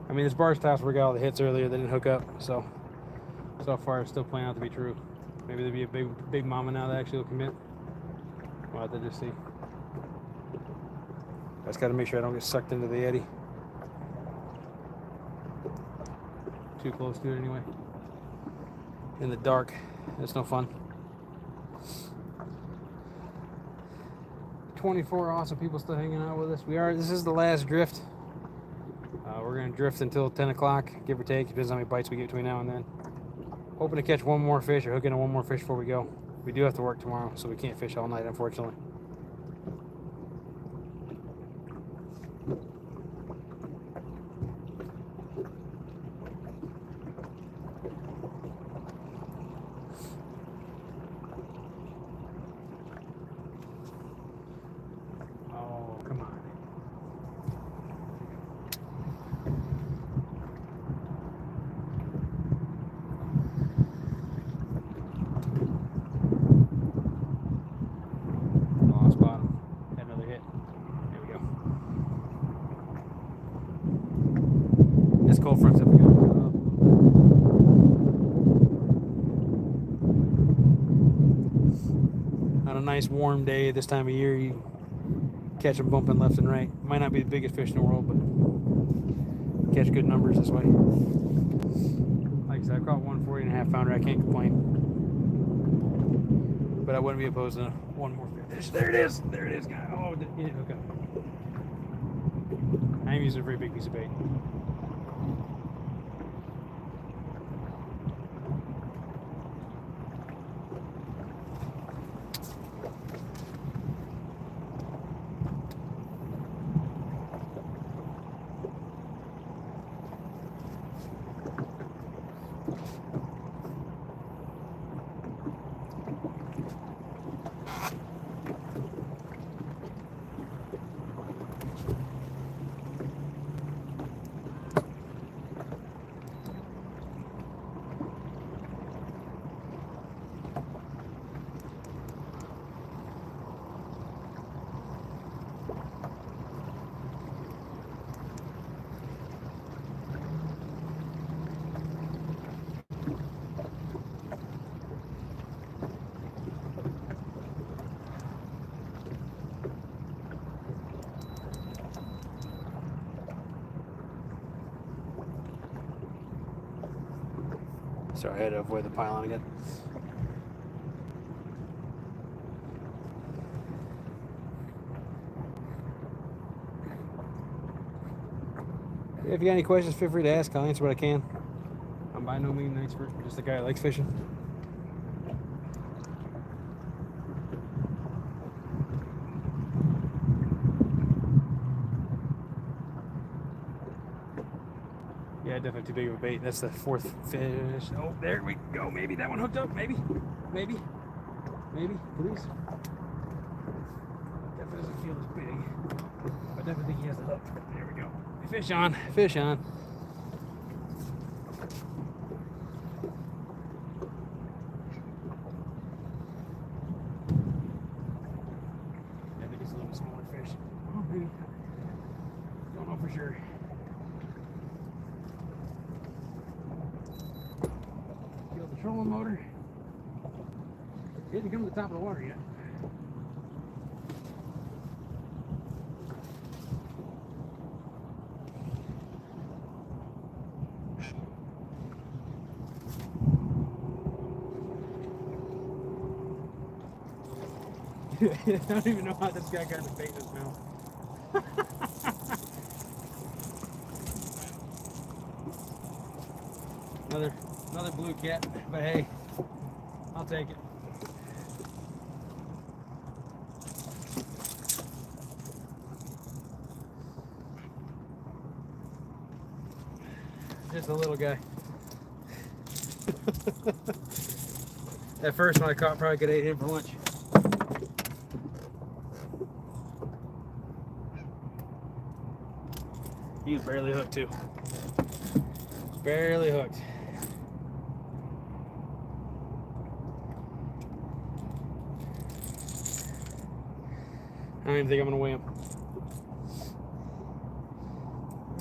I mean, this bar stops where we got all the hits earlier. They didn't hook up, so far it's still playing out to be true. Maybe there'll be a big mama now that actually will commit. We'll have to just see. I just got to make sure I don't get sucked into the eddy. Too close to it anyway. In the dark, it's no fun. 24 awesome people still hanging out with us. This is the last drift. We're gonna drift until 10 o'clock, give or take. Depends on how many bites we get between now and then. Hoping to catch one more fish or hook into one more fish before we go. We do have to work tomorrow, so we can't fish all night, unfortunately. Cold front's up again. On a nice warm day this time of year, you catch them bumping left and right. Might not be the biggest fish in the world, but catch good numbers this way. Like I said, I caught 140.5 pounder. I can't complain. But I wouldn't be opposed to one more fish. There it is. There it is, guys. Oh, it didn't hook up. I'm using a very big piece of bait. Sorry, I had to avoid the pylon again. If you got any questions, feel free to ask. I'll answer what I can. I'm by no means an expert, just a guy that likes fishing. Yeah, definitely too big of a bait. That's the fourth fish. Oh, there we go. Maybe that one hooked up. Maybe. Please. Definitely doesn't feel as big. I definitely think he has the hook. There we go. Fish on. Fish on. I think it's a little bit smaller fish. Oh, maybe. Don't know for sure. Feel the trolling motor. Didn't come to the top of the water yet. I don't even know how this guy got the bait in his mouth. Another blue cat, but hey, I'll take it. Just a little guy. That first one I caught probably could have ate him for lunch. He was barely hooked too. Barely hooked. I don't even think I'm gonna weigh him.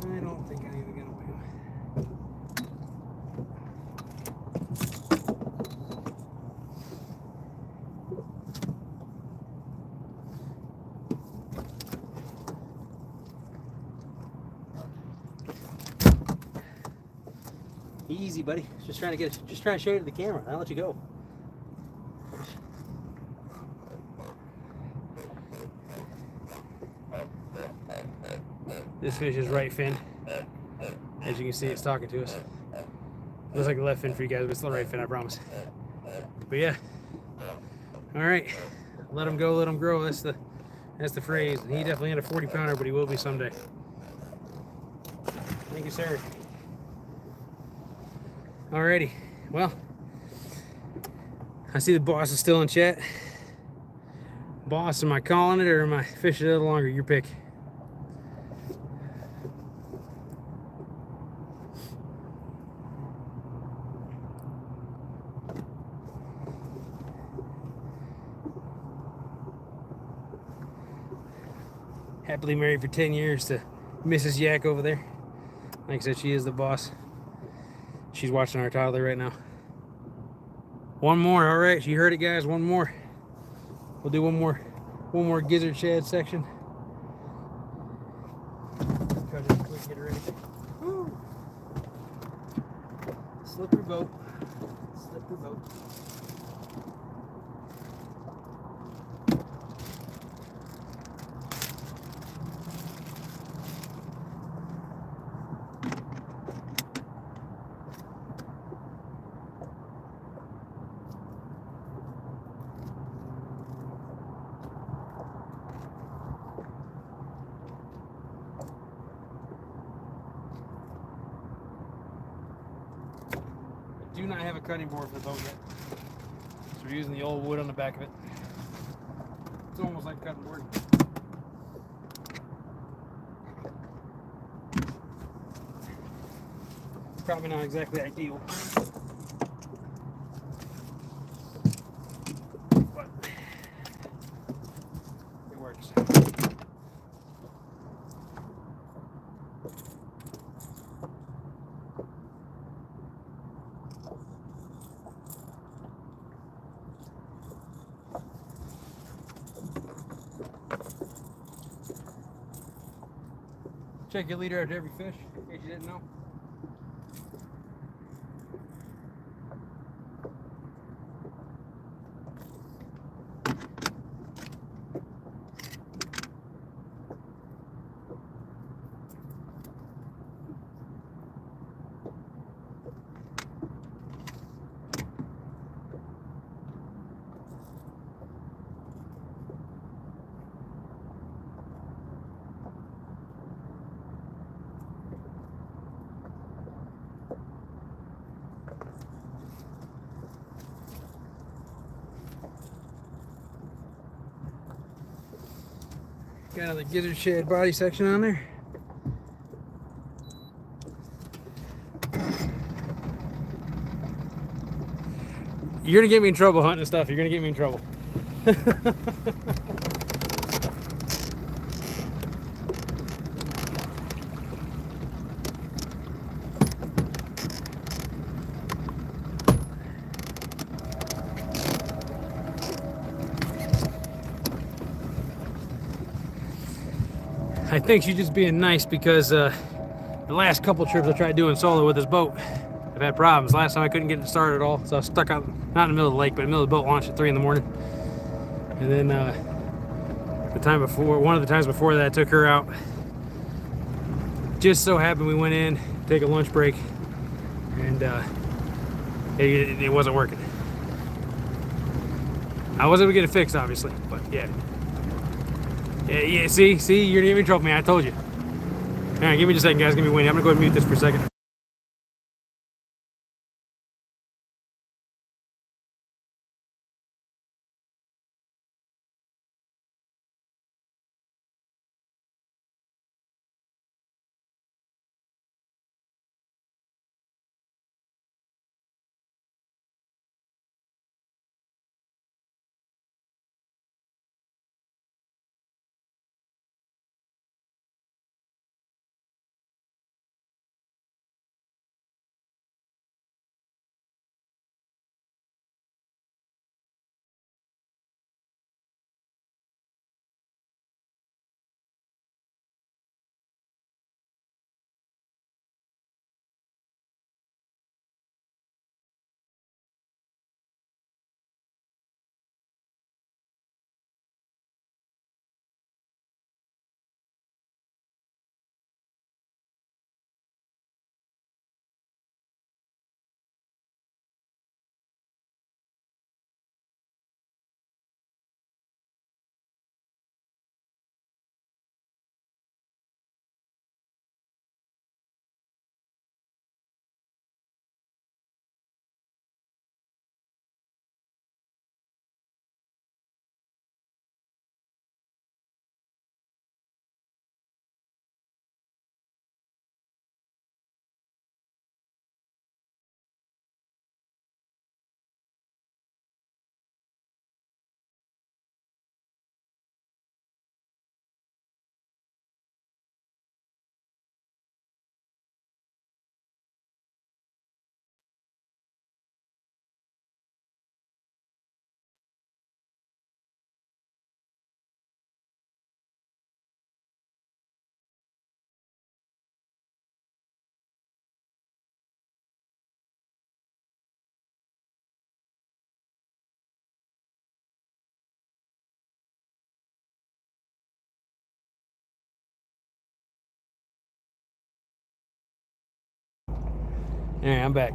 I don't think I'm even gonna weigh him. Easy, buddy. Just trying to show you to the camera. I'll let you go. This fish is right fin. As you can see, it's talking to us. Looks like a left fin for you guys, but it's the right fin, I promise. But yeah. All right. Let him go, let him grow. That's the phrase. He definitely had a 40-pounder, but he will be someday. Thank you, sir. Alrighty, well, I see the boss is still in chat. Boss, am I calling it or am I fishing a little longer? Your pick. Happily married for 10 years to Mrs. Yak over there. Like I said, she is the boss. She's watching our toddler right now. One more, all right. You heard it, guys. One more. We'll do one more gizzard shad section. Try to quick get her ready. Woo. Slippery boat. Slippery boat. Do not have a cutting board for the boat yet, so we're using the old wood on the back of it. It's almost like a cutting board. Probably not exactly ideal, but it works. Check your leader after every fish, in case you didn't know. Got another gizzard shad body section on there. You're gonna get me in trouble hunting stuff. You're gonna get me in trouble. I think she's just being nice because the last couple trips I tried doing solo with this boat, I've had problems. Last time I couldn't get it started at all, so I was stuck out, not in the middle of the lake, but in the middle of the boat launch at 3 in the morning. And then the time before, one of the times before that, I took her out. Just so happened we went in, take a lunch break, and it wasn't working. I wasn't able to get it fixed, obviously, but yeah. Yeah, see, you're gonna get me in trouble, man. I told you. All right, give me just a second, guys. Give me windy. I'm gonna go ahead and mute this for a second. All right, I'm back.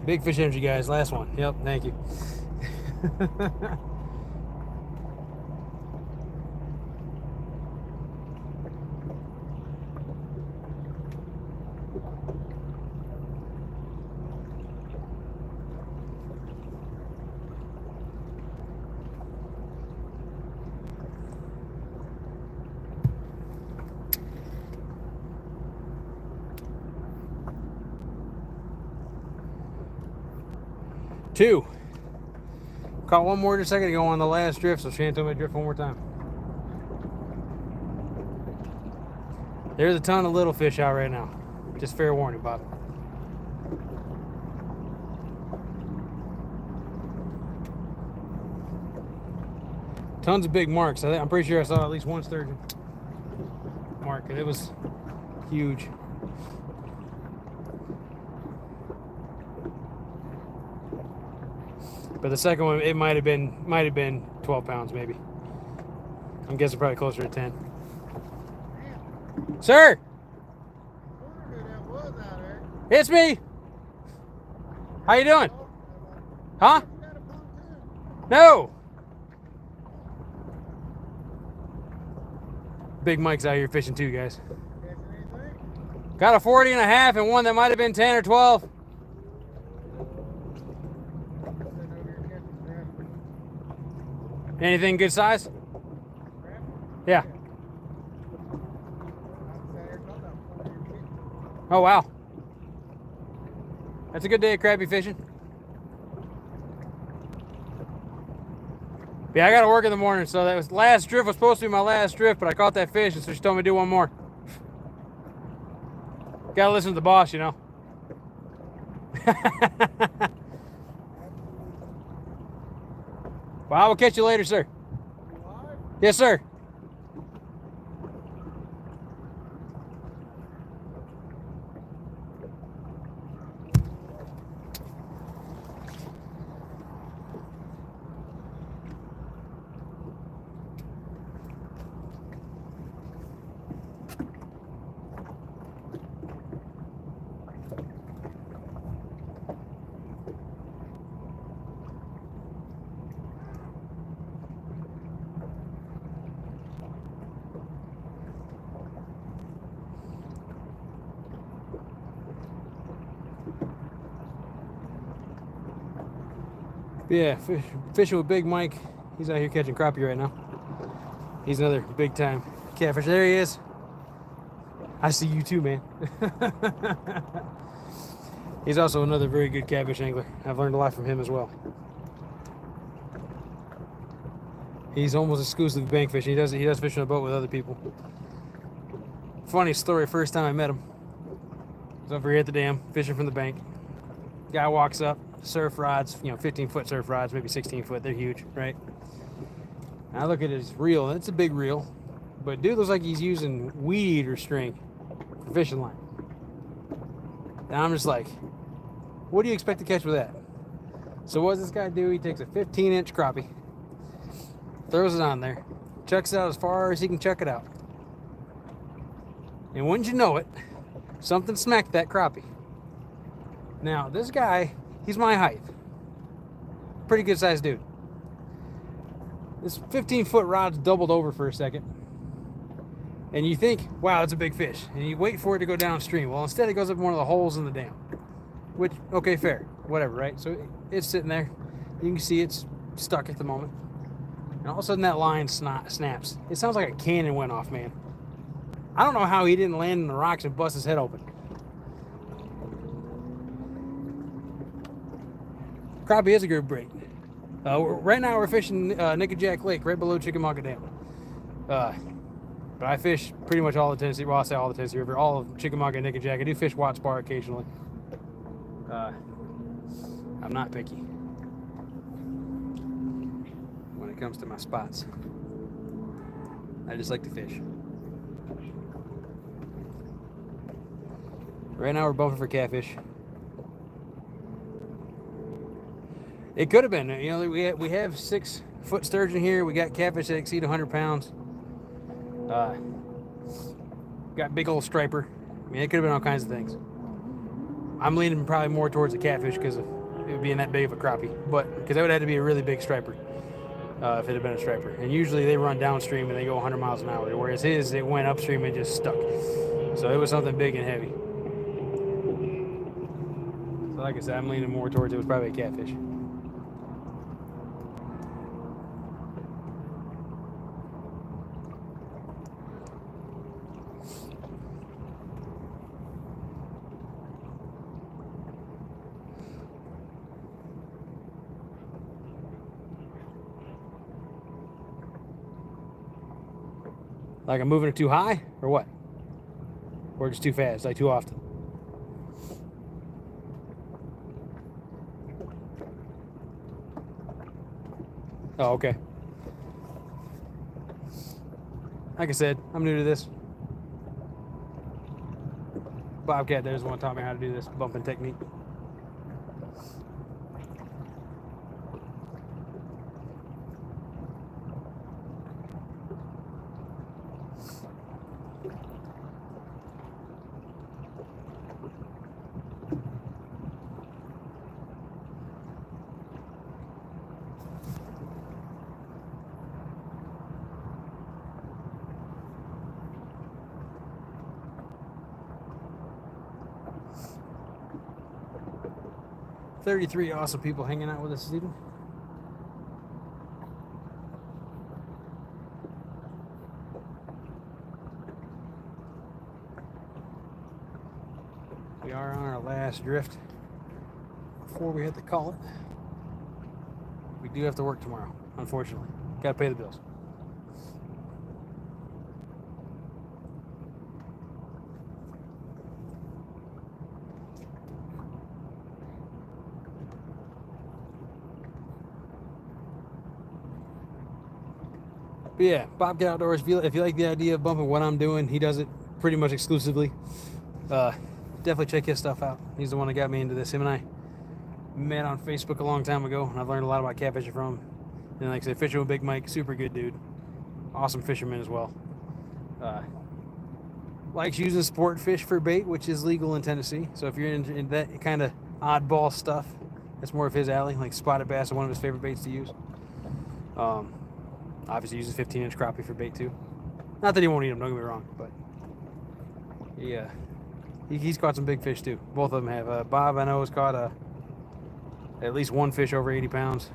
Big fish energy, guys. Last one. Yep, thank you. Two. Caught one more just a second ago on the last drift, so Shan told me to drift one more time. There's a ton of little fish out right now. Just fair warning, Bob. Tons of big marks. I'm pretty sure I saw at least one sturgeon mark, and it was huge. But the second one, it might have been 12 pounds, maybe. I'm guessing probably closer to 10. Sir! It's me! How you doing? Huh? No! Big Mike's out here fishing too, guys. Got a 40 and a half and one that might have been 10 or 12. Anything good size? Yeah. Oh, wow. That's a good day of crappie fishing. Yeah, I got to work in the morning, so that was last drift was supposed to be my last drift, but I caught that fish, and so she told me to do one more. Gotta listen to the boss, you know. Well, I will catch you later, sir. Yes, sir. Yeah, fishing with Big Mike. He's out here catching crappie right now. He's another big time catfish. There he is. I see you too, man. He's also another very good catfish angler. I've learned a lot from him as well. He's almost exclusively bank fishing. He does fish on a boat with other people. Funny story, first time I met him. I was over here at the dam, fishing from the bank. Guy walks up, surf rods, 15-foot surf rods, maybe 16-foot. They're huge, right? And I look at his reel, and it's a big reel. But dude looks like he's using weed eater string for fishing line. And I'm just like, what do you expect to catch with that? So what does this guy do? He takes a 15-inch crappie, throws it on there, chucks it out as far as he can chuck it out. And wouldn't you know it, something smacked that crappie. Now, this guy, he's my height. Pretty good sized dude. This 15-foot rod's doubled over for a second. And you think, wow, it's a big fish. And you wait for it to go downstream. Well, instead it goes up one of the holes in the dam. Which, okay, fair. Whatever, right? So it's sitting there. You can see it's stuck at the moment. And all of a sudden that line snaps. It sounds like a cannon went off, man. I don't know how he didn't land in the rocks and bust his head open. Crappie is a good bait. Right now we're fishing Nickajack Lake, right below Chickamauga Dam. But I fish pretty much all the Tennessee, well, I say all the Tennessee River, all of Chickamauga and Nickajack. I do fish Watts Bar occasionally. I'm not picky when it comes to my spots. I just like to fish. Right now we're bumping for catfish. It could have been, we have 6-foot sturgeon here. We got catfish that exceed 100 pounds. Got big old striper. I mean, it could have been all kinds of things. I'm leaning probably more towards the catfish because of it being that big of a crappie, but because that would have to be a really big striper if it had been a striper. And usually they run downstream and they go 100 miles an hour, whereas his, it went upstream and just stuck. So it was something big and heavy. So like I said, I'm leaning more towards it was probably a catfish. Like I'm moving it too high, or what? Or just too fast, like too often? Oh, okay. Like I said, I'm new to this. Bobcat there's the one taught me how to do this bumping technique. $33 awesome people hanging out with us this evening. bass drift before we hit the call it. We do have to work tomorrow, unfortunately. Got to pay the bills. But yeah, Bobcat Outdoors, if you like the idea of bumping what I'm doing, he does it pretty much exclusively. Definitely check his stuff out. He's the one that got me into this. Him and I met on Facebook a long time ago, and I've learned a lot about catfishing from him. And like I said, fishing with Big Mike, super good dude. Awesome fisherman as well. Likes using sport fish for bait, which is legal in Tennessee. So if you're in that kind of oddball stuff, that's more of his alley. Like spotted bass are one of his favorite baits to use. Obviously uses 15-inch crappie for bait too. Not that he won't eat them, don't get me wrong, but yeah, he's caught some big fish too. Both of them have. Bob, I know, has caught at least one fish over 80 pounds.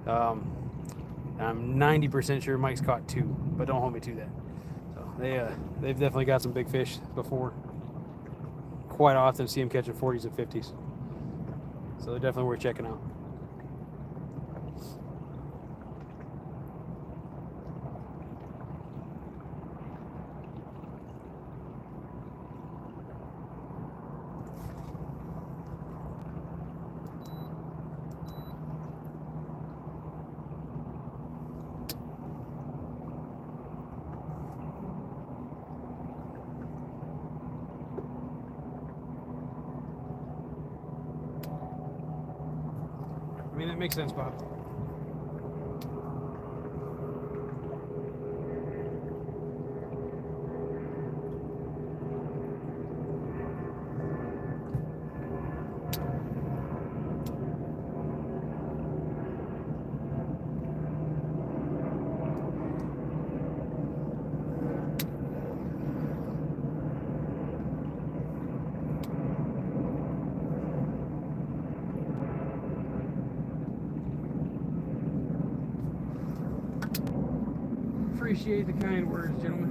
I'm 90% sure Mike's caught 2, but don't hold me to that. So they've definitely got some big fish before. Quite often see them catching 40s and 50s. So they're definitely worth checking out. I mean, that makes sense, Bob. Appreciate the kind words, gentlemen.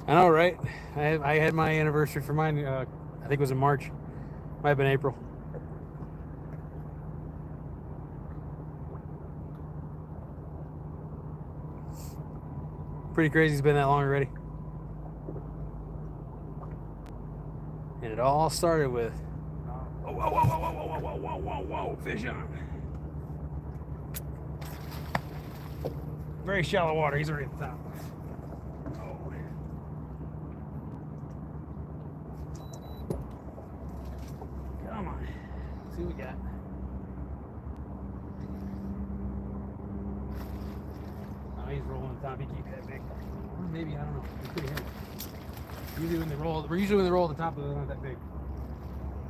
I know, right? I had my anniversary for mine, I think it was in March. Might have been April. Pretty crazy it's been that long already. And it all started with, whoa, whoa, whoa, whoa, whoa, whoa, whoa, whoa, whoa, fish on. Very shallow water, he's already at the top. See what we got. Oh, he's rolling the top. He can't be that big. Or maybe, I don't know. He's pretty heavy. Usually when they roll the top, they're not that big.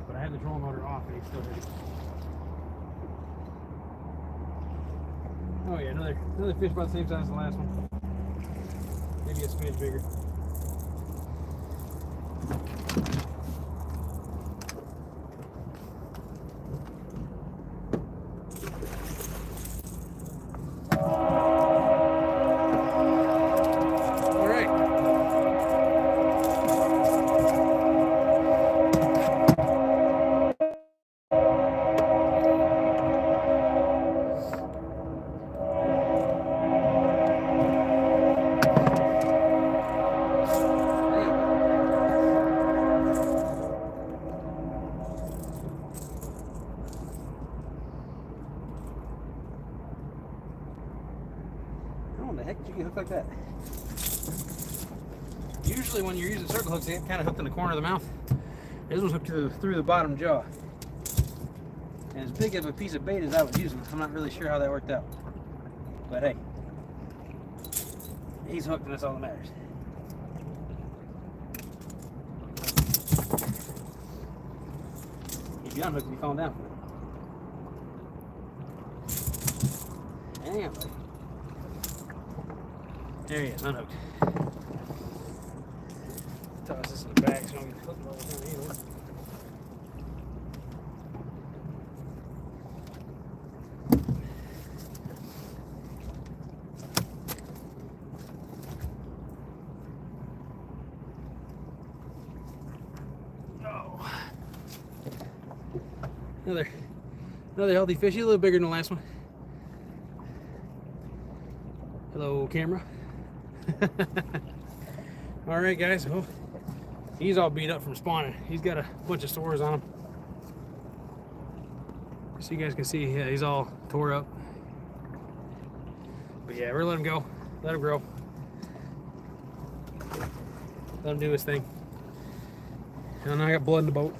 But I had the trolling motor off and he's still heavy. Oh yeah, another fish about the same size as the last one. Maybe a smidge bigger. How in the heck did you get hooked like that? Usually when you're using circle hooks, they get kind of hooked in the corner of the mouth. This one's hooked through the bottom jaw. And as big of a piece of bait as I was using, I'm not really sure how that worked out. But hey, he's hooked and that's all that matters. If you unhook, you fall down. Damn, buddy. There he is, unhooked. Toss this in the back so I don't get hooked all the time either. Another healthy fish. He's a little bigger than the last one. Hello, camera. All right, guys. Well, he's all beat up from spawning. He's got a bunch of sores on him. So you guys can see, yeah, he's all tore up. But yeah, we're letting him go. Let him grow. Let him do his thing. And I got blood in the boat.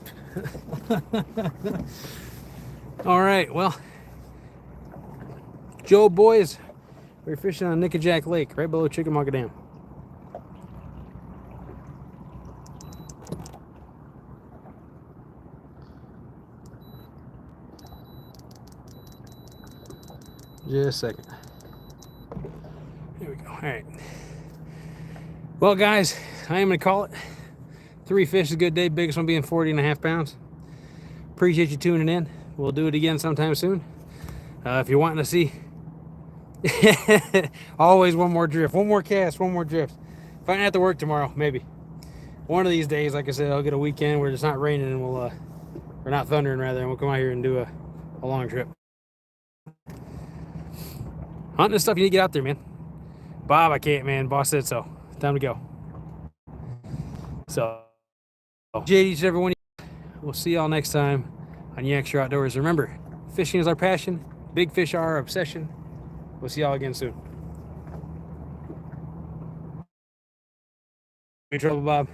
All right, well, Joe boys, we're fishing on Nickajack Lake, right below Chickamauga Dam. Just a second. Here we go. All right. Well, guys, I am going to call it. 3 fish is a good day. Biggest one being 40.5 pounds. Appreciate you tuning in. We'll do it again sometime soon. If you're wanting to see, always one more drift, one more cast, one more drift. If I don't have to work tomorrow, maybe. One of these days, like I said, I'll get a weekend where it's not raining and we'll, or not thundering rather, and we'll come out here and do a long trip. Hunting and stuff, you need to get out there, man. Bob, I can't, man. Boss said so. Time to go. So, appreciate each and every one of you. We'll see y'all next time on Yakshire Outdoors. Remember, fishing is our passion. Big fish are our obsession. We'll see y'all again soon. You in trouble, Bob?